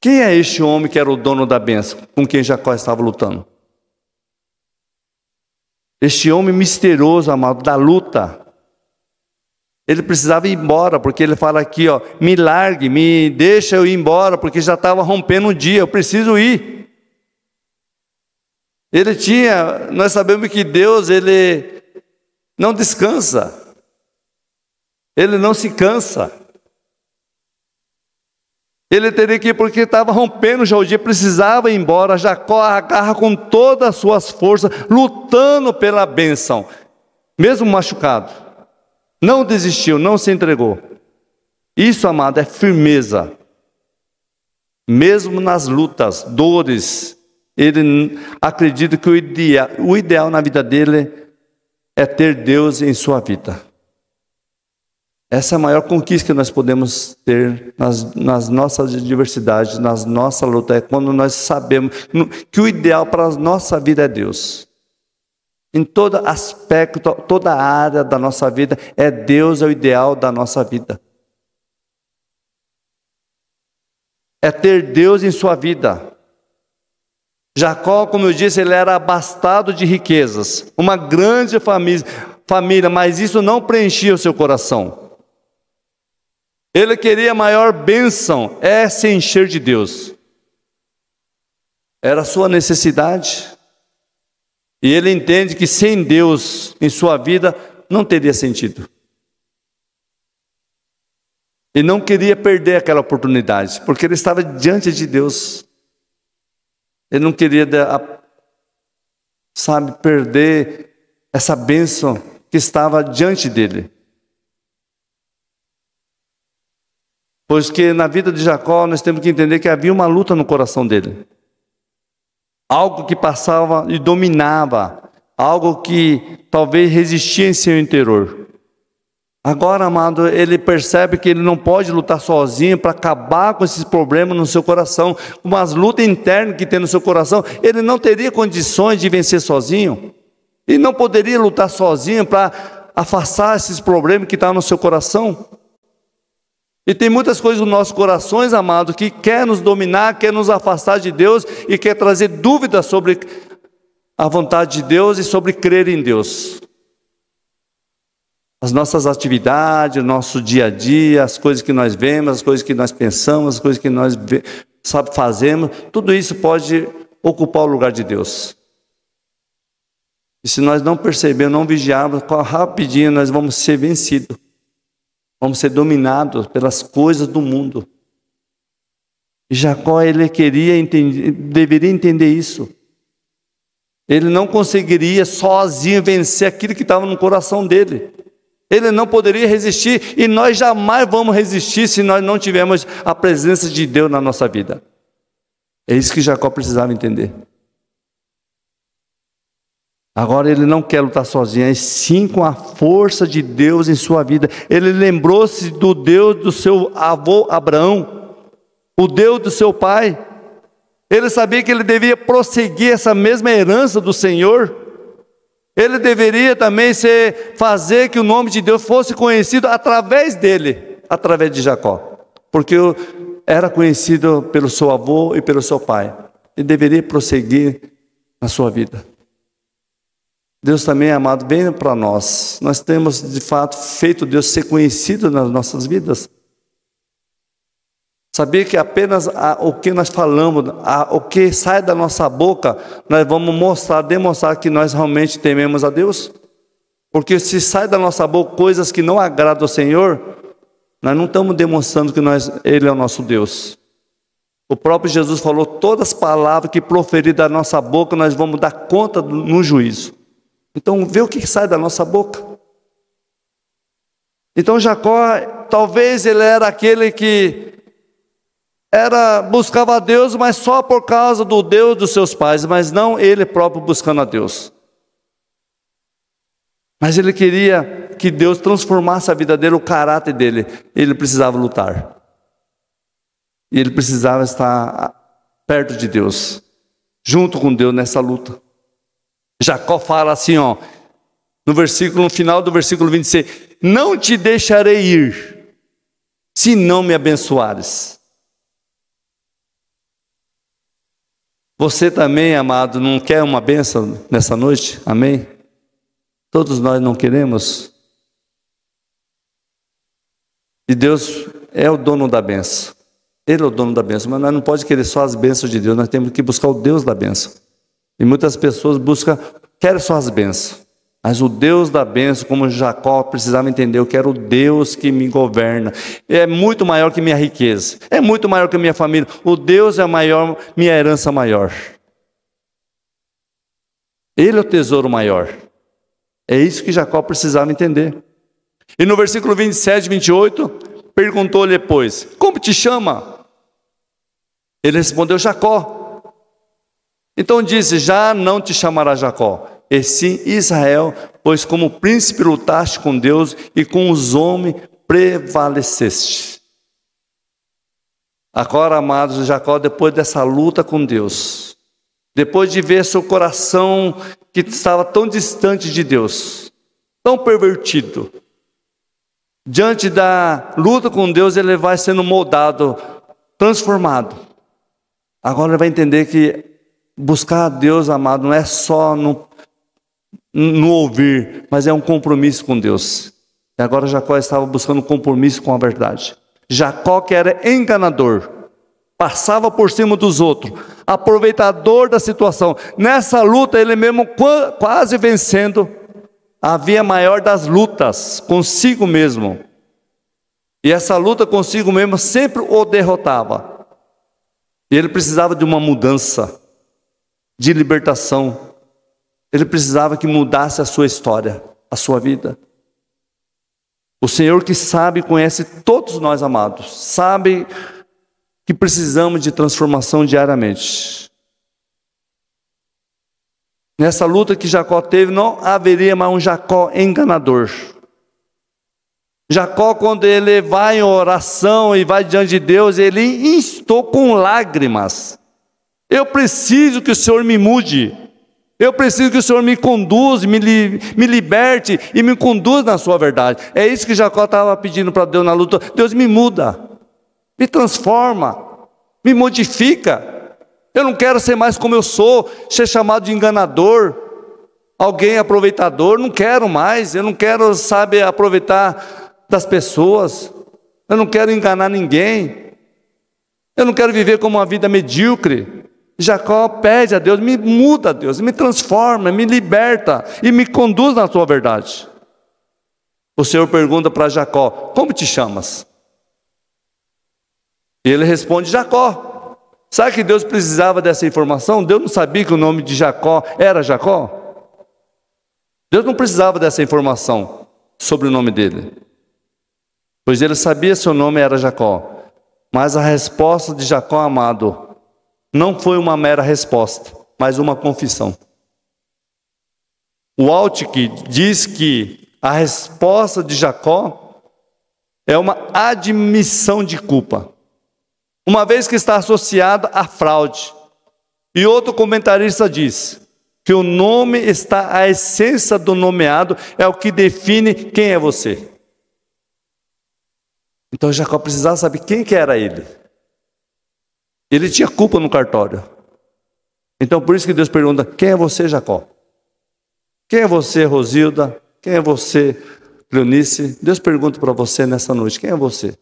Quem é este homem que era o dono da bênção, com quem Jacó estava lutando? Este homem misterioso, amado, da luta. Ele precisava ir embora, porque ele fala aqui, ó, me largue, me deixa eu ir embora, porque já estava rompendo um dia, eu preciso ir. Nós sabemos que Deus, Ele não descansa, Ele não se cansa. Ele teria que ir porque estava rompendo já o dia, precisava ir embora. Jacó agarra com todas as suas forças, lutando pela bênção, mesmo machucado. Não desistiu, não se entregou. Isso, amado, é firmeza. Mesmo nas lutas, dores, ele acredita que o ideal na vida dele é ter Deus em sua vida. Essa é a maior conquista que nós podemos ter nas nossas adversidades, nas nossas lutas, é quando nós sabemos que o ideal para a nossa vida é Deus. Em todo aspecto, toda área da nossa vida, Deus é o ideal da nossa vida. É ter Deus em sua vida. Jacó, como eu disse, ele era abastado de riquezas, uma grande família, mas isso não preenchia o seu coração. Ele queria a maior bênção, se encher de Deus. Era a sua necessidade. E ele entende que sem Deus em sua vida não teria sentido. E não queria perder aquela oportunidade, porque ele estava diante de Deus. Ele não queria, perder essa bênção que estava diante dele. Pois que na vida de Jacó nós temos que entender que havia uma luta no coração dele. Algo que passava e dominava, algo que talvez resistia em seu interior. Agora, amado, ele percebe que ele não pode lutar sozinho para acabar com esses problemas no seu coração. Umas lutas internas que tem no seu coração, ele não teria condições de vencer sozinho. E não poderia lutar sozinho para afastar esses problemas que estão no seu coração. E tem muitas coisas nos nossos corações, amado, que quer nos dominar, quer nos afastar de Deus e quer trazer dúvidas sobre a vontade de Deus e sobre crer em Deus. As nossas atividades, o nosso dia a dia, as coisas que nós vemos, as coisas que nós pensamos, as coisas que nós fazemos, tudo isso pode ocupar o lugar de Deus. E se nós não percebermos, não vigiarmos, rapidinho nós vamos ser vencidos. Vamos ser dominados pelas coisas do mundo. E Jacó, ele deveria entender isso. Ele não conseguiria sozinho vencer aquilo que estava no coração dele. Ele não poderia resistir, e nós jamais vamos resistir se nós não tivermos a presença de Deus na nossa vida. É isso que Jacó precisava entender. Agora ele não quer lutar sozinho, e sim com a força de Deus em sua vida. Ele lembrou-se do Deus do seu avô Abraão, o Deus do seu pai. Ele sabia que ele devia prosseguir essa mesma herança do Senhor. Ele deveria também fazer que o nome de Deus fosse conhecido através dele, através de Jacó. Porque era conhecido pelo seu avô e pelo seu pai. Ele deveria prosseguir na sua vida. Deus também, amado, vem para nós. Nós temos, de fato, feito Deus ser conhecido nas nossas vidas. Sabia que apenas o que nós falamos, o que sai da nossa boca, nós vamos demonstrar que nós realmente tememos a Deus? Porque se sai da nossa boca coisas que não agradam ao Senhor, nós não estamos demonstrando que Ele é o nosso Deus. O próprio Jesus falou, todas as palavras que proferir da nossa boca, nós vamos dar conta no juízo. Então, vê o que sai da nossa boca. Então, Jacó, talvez ele era aquele que buscava a Deus, mas só por causa do Deus dos seus pais, mas não ele próprio buscando a Deus. Mas ele queria que Deus transformasse a vida dele, o caráter dele. Ele precisava lutar. E ele precisava estar perto de Deus, junto com Deus nessa luta. Jacó fala assim, no final do versículo 26, não te deixarei ir, se não me abençoares. Você também, amado, não quer uma bênção nessa noite? Amém? Todos nós não queremos. E Deus é o dono da bênção. Ele é o dono da bênção, mas nós não podemos querer só as bênçãos de Deus, nós temos que buscar o Deus da bênção. E muitas pessoas querem só as bênçãos. Mas o Deus da bênção, como Jacó precisava entender, eu quero o Deus que me governa. É muito maior que minha riqueza. É muito maior que minha família. O Deus é maior, minha herança maior. Ele é o tesouro maior. É isso que Jacó precisava entender. E no versículo 27 e 28, perguntou-lhe depois, como te chama? Ele respondeu, Jacó. Então disse, já não te chamará Jacó, e sim Israel, pois como príncipe lutaste com Deus e com os homens prevaleceste. Agora, amados, Jacó, depois dessa luta com Deus, depois de ver seu coração que estava tão distante de Deus, tão pervertido, diante da luta com Deus, ele vai sendo moldado, transformado. Agora ele vai entender que buscar a Deus, amado, não é só no ouvir, mas é um compromisso com Deus. E agora Jacó estava buscando um compromisso com a verdade. Jacó, que era enganador, passava por cima dos outros, aproveitador da situação. Nessa luta, ele mesmo quase vencendo, havia a maior das lutas consigo mesmo. E essa luta consigo mesmo sempre o derrotava. E ele precisava de uma mudança, de libertação. Ele precisava que mudasse a sua história, a sua vida. O Senhor que sabe, conhece todos nós, amados, sabe que precisamos de transformação diariamente. Nessa luta que Jacó teve, não haveria mais um Jacó enganador. Jacó, quando ele vai em oração e vai diante de Deus, ele instou com lágrimas. Eu preciso que o Senhor me mude. Eu preciso que o Senhor me conduza, me liberte e me conduza na sua verdade. É isso que Jacó estava pedindo para Deus na luta. Deus, me muda, me transforma, me modifica. Eu não quero ser mais como eu sou, ser chamado de enganador, alguém aproveitador. Não quero mais, eu não quero, aproveitar das pessoas. Eu não quero enganar ninguém. Eu não quero viver como uma vida medíocre. Jacó pede a Deus, me muda, Deus, me transforma, me liberta e me conduz na tua verdade. O Senhor pergunta para Jacó, como te chamas? E ele responde, Jacó. Sabe que Deus precisava dessa informação? Deus não sabia que o nome de Jacó era Jacó? Deus não precisava dessa informação sobre o nome dele, pois ele sabia que seu nome era Jacó. Mas a resposta de Jacó, amado, não foi uma mera resposta, mas uma confissão. O Altke diz que a resposta de Jacó é uma admissão de culpa, uma vez que está associada à fraude. E outro comentarista diz que o nome está a essência do nomeado, é o que define quem é você. Então Jacó precisava saber quem que era ele. Ele tinha culpa no cartório. Então por isso que Deus pergunta, quem é você, Jacó? Quem é você, Rosilda? Quem é você, Cleonice? Deus pergunta para você nessa noite, quem é você?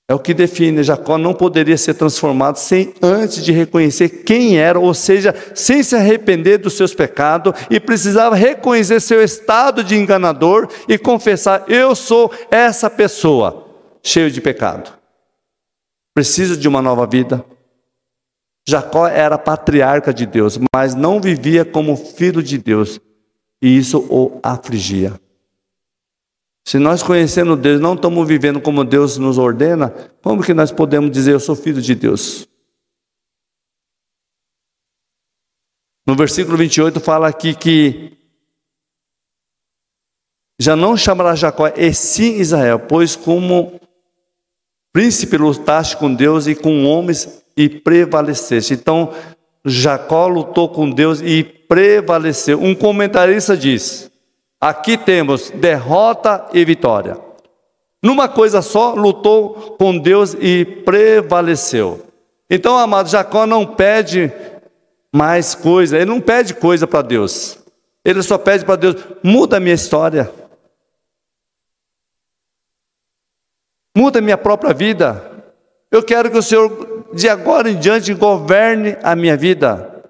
É o que define. Jacó não poderia ser transformado sem antes de reconhecer quem era, ou seja, sem se arrepender dos seus pecados, e precisava reconhecer seu estado de enganador e confessar, eu sou essa pessoa, cheio de pecado. Preciso de uma nova vida. Jacó era patriarca de Deus, mas não vivia como filho de Deus, e isso o afligia. Se nós conhecendo Deus, não estamos vivendo como Deus nos ordena, como que nós podemos dizer, eu sou filho de Deus? No versículo 28 fala aqui que já não chamará Jacó, e sim Israel, pois como príncipe lutaste com Deus e com homens e prevaleceste. Então Jacó lutou com Deus e prevaleceu. Um comentarista diz, aqui temos derrota e vitória. Numa coisa só, lutou com Deus e prevaleceu. Então, amado, Jacó não pede mais coisa, ele não pede coisa para Deus. Ele só pede para Deus, muda a minha história. Muda a minha própria vida. Eu quero que o Senhor, de agora em diante, governe a minha vida.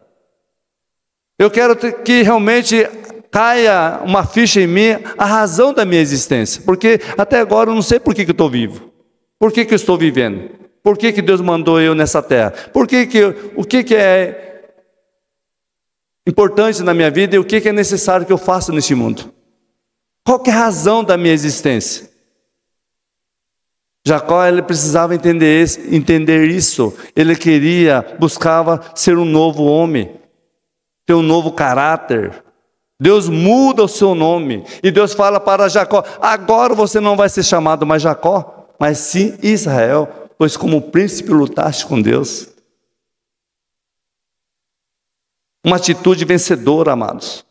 Eu quero que realmente caia uma ficha em mim, a razão da minha existência. Porque até agora eu não sei por que eu estou vivo. Por que eu estou vivendo? Por que Deus mandou eu nessa terra? O que é importante na minha vida e o que é necessário que eu faça neste mundo? Qual que é a razão da minha existência? Jacó, ele precisava entender isso. Ele buscava ser um novo homem, ter um novo caráter. Deus muda o seu nome. E Deus fala para Jacó, agora você não vai ser chamado mais Jacó, mas sim Israel, pois como príncipe lutaste com Deus. Uma atitude vencedora, amados.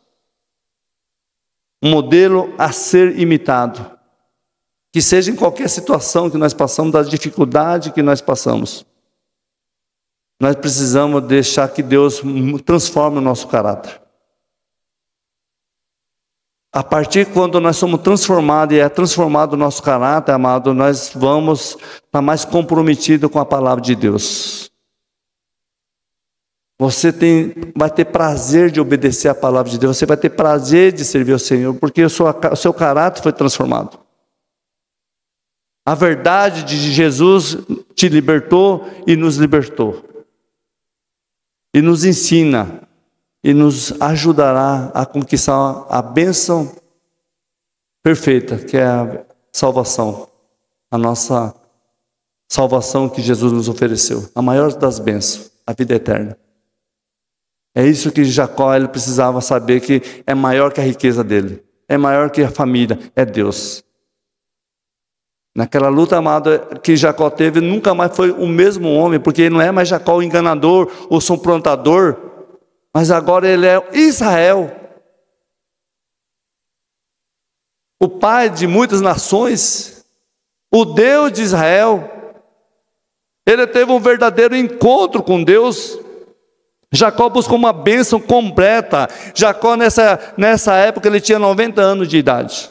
Um modelo a ser imitado. Que seja em qualquer situação que nós passamos, da dificuldade que nós passamos. Nós precisamos deixar que Deus transforme o nosso caráter. A partir de quando nós somos transformados e é transformado o nosso caráter, amado, nós vamos estar mais comprometidos com a palavra de Deus. Você vai ter prazer de obedecer a palavra de Deus, você vai ter prazer de servir ao Senhor, porque o seu caráter foi transformado. A verdade de Jesus te libertou e nos libertou. E nos ensina, e nos ajudará a conquistar a bênção perfeita, que é a salvação. A nossa salvação que Jesus nos ofereceu. A maior das bênçãos, a vida eterna. É isso que Jacó ele precisava saber, que é maior que a riqueza dele. É maior que a família, é Deus. Naquela luta, amada, que Jacó teve, nunca mais foi o mesmo homem, porque ele não é mais Jacó o enganador, o suplantador, mas agora ele é Israel, o pai de muitas nações, o Deus de Israel. Ele teve um verdadeiro encontro com Deus. Jacó buscou uma bênção completa. Jacó nessa época ele tinha 90 anos de idade.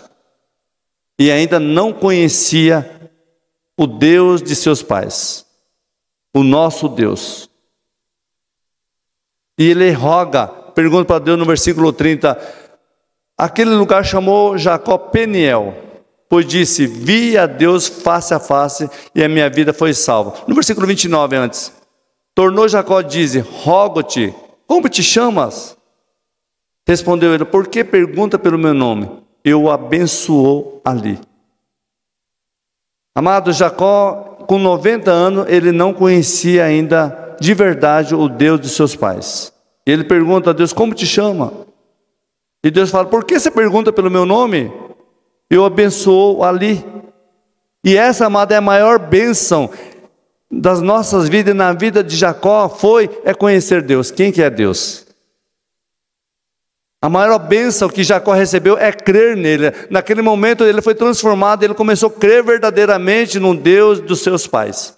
E ainda não conhecia o Deus de seus pais, o nosso Deus. E ele roga, pergunta para Deus no versículo 30, aquele lugar chamou Jacó Peniel, pois disse, vi a Deus face a face e a minha vida foi salva. No versículo 29 antes, tornou Jacó, diz, rogo-te, como te chamas? Respondeu ele, por que pergunta pelo meu nome? Eu o abençoou ali. Amado, Jacó, com 90 anos, ele não conhecia ainda de verdade o Deus de seus pais. Ele pergunta a Deus, como te chama? E Deus fala, por que você pergunta pelo meu nome? Eu abençoou ali. E essa, amada, é a maior bênção das nossas vidas, na vida de Jacó, é conhecer Deus. Quem que é Deus? A maior bênção que Jacó recebeu é crer nele. Naquele momento ele foi transformado, ele começou a crer verdadeiramente no Deus dos seus pais.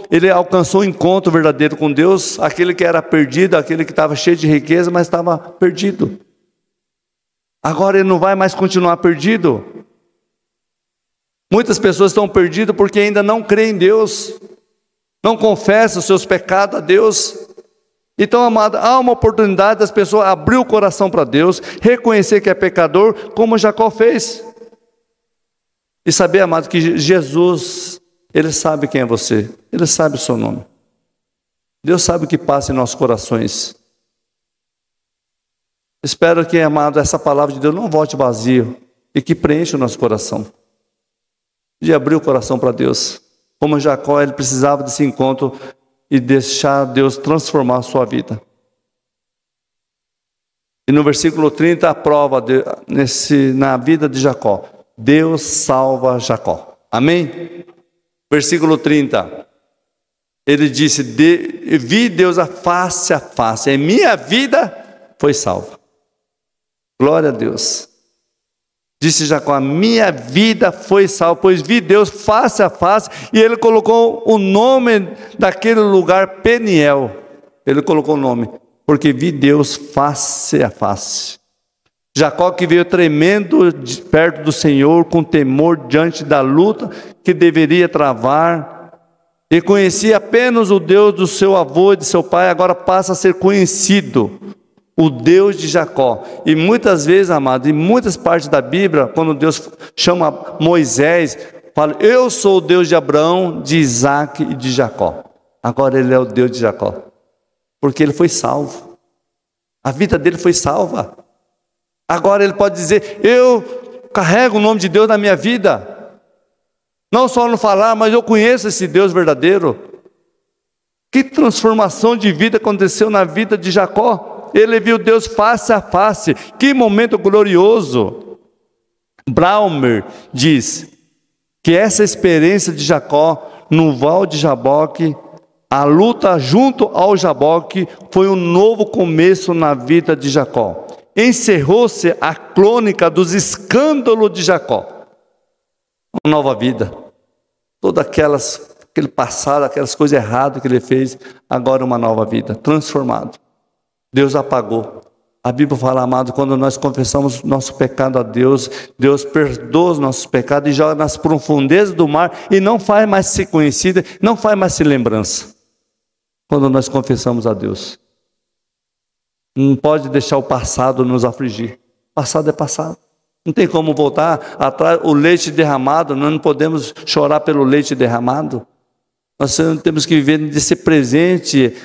Ele alcançou um encontro verdadeiro com Deus, aquele que era perdido, aquele que estava cheio de riqueza, mas estava perdido. Agora ele não vai mais continuar perdido. Muitas pessoas estão perdidas porque ainda não creem em Deus, não confessam os seus pecados a Deus. Então, amado, há uma oportunidade das pessoas abrir o coração para Deus, reconhecer que é pecador, como Jacó fez. E saber, amado, que Jesus, Ele sabe quem é você, Ele sabe o seu nome. Deus sabe o que passa em nossos corações. Espero que, amado, essa palavra de Deus não volte vazio e que preencha o nosso coração. De abrir o coração para Deus. Como Jacó, ele precisava desse encontro e deixar Deus transformar a sua vida. E no versículo 30, a prova na vida de Jacó. Deus salva Jacó. Amém? Versículo 30. Ele disse, vi Deus a face, e minha vida foi salva. Glória a Deus. Disse Jacó, a minha vida foi salva, pois vi Deus face a face, e ele colocou o nome daquele lugar Peniel. Ele colocou o nome, porque vi Deus face a face. Jacó que veio tremendo perto do Senhor, com temor diante da luta que deveria travar, e conhecia apenas o Deus do seu avô e de seu pai, agora passa a ser conhecido. O Deus de Jacó. E muitas vezes, amado, em muitas partes da Bíblia, quando Deus chama Moisés, fala, eu sou o Deus de Abraão, de Isaac e de Jacó. Agora ele é o Deus de Jacó, porque ele foi salvo. A vida dele foi salva. Agora ele pode dizer, eu carrego o nome de Deus na minha vida. Não só no falar, mas eu conheço esse Deus verdadeiro. Que transformação de vida aconteceu na vida de Jacó. Ele viu Deus face a face. Que momento glorioso. Braumer diz que essa experiência de Jacó no Val de Jaboque, a luta junto ao Jaboque, foi um novo começo na vida de Jacó. Encerrou-se a crônica dos escândalos de Jacó. Uma nova vida. Todas aquele passado, aquelas coisas erradas que ele fez, agora uma nova vida, transformado. Deus apagou. A Bíblia fala, amado, quando nós confessamos nosso pecado a Deus, Deus perdoa os nossos pecados e joga nas profundezas do mar e não faz mais ser conhecida, não faz mais ser lembrança. Quando nós confessamos a Deus. Não pode deixar o passado nos afligir. Passado é passado. Não tem como voltar atrás. O leite derramado, nós não podemos chorar pelo leite derramado. Nós temos que viver desse presente,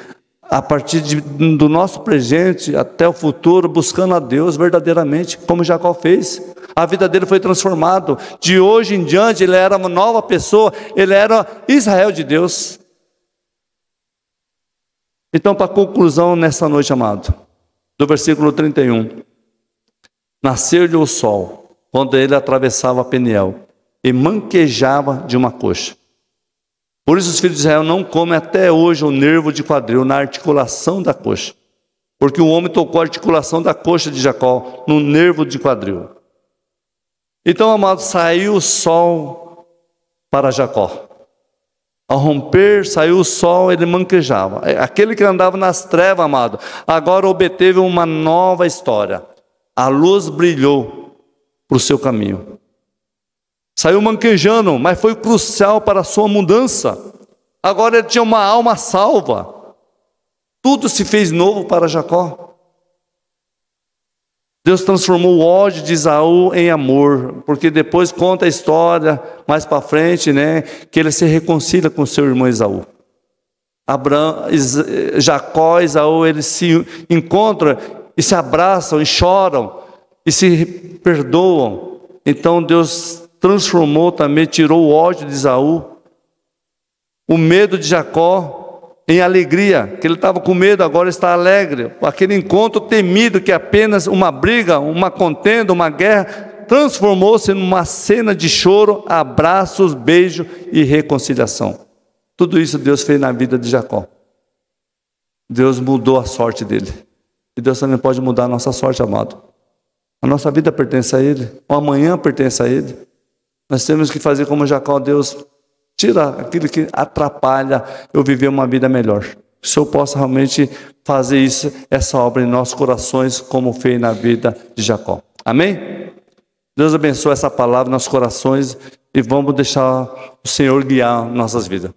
a partir do nosso presente até o futuro, buscando a Deus verdadeiramente, como Jacó fez. A vida dele foi transformada. De hoje em diante, ele era uma nova pessoa, ele era Israel de Deus. Então, para conclusão nessa noite, amado, do versículo 31. Nasceu-lhe o sol, quando ele atravessava Peniel, e manquejava de uma coxa. Por isso os filhos de Israel não comem até hoje o nervo de quadril na articulação da coxa, porque o homem tocou a articulação da coxa de Jacó no nervo de quadril. Então, amado, saiu o sol para Jacó. Ao romper, saiu o sol, ele manquejava. Aquele que andava nas trevas, amado, agora obteve uma nova história. A luz brilhou para o seu caminho. Saiu manquejando, mas foi crucial para a sua mudança. Agora ele tinha uma alma salva. Tudo se fez novo para Jacó. Deus transformou o ódio de Esaú em amor, porque depois conta a história, mais para frente, né, que ele se reconcilia com seu irmão Esaú. Jacó e Esaú, eles se encontram e se abraçam e choram e se perdoam. Então Deus transformou também, tirou o ódio de Esaú, o medo de Jacó em alegria, que ele estava com medo, agora está alegre. Aquele encontro temido, que é apenas uma briga, uma contenda, uma guerra, transformou-se numa cena de choro, abraços, beijo e reconciliação. Tudo isso Deus fez na vida de Jacó. Deus mudou a sorte dele. E Deus também pode mudar a nossa sorte, amado. A nossa vida pertence a Ele, o amanhã pertence a Ele. Nós temos que fazer como Jacó. Deus, tira aquilo que atrapalha eu viver uma vida melhor. Se eu possa realmente fazer isso, essa obra em nossos corações, como fez na vida de Jacó. Amém? Deus abençoe essa palavra em nossos corações e vamos deixar o Senhor guiar nossas vidas.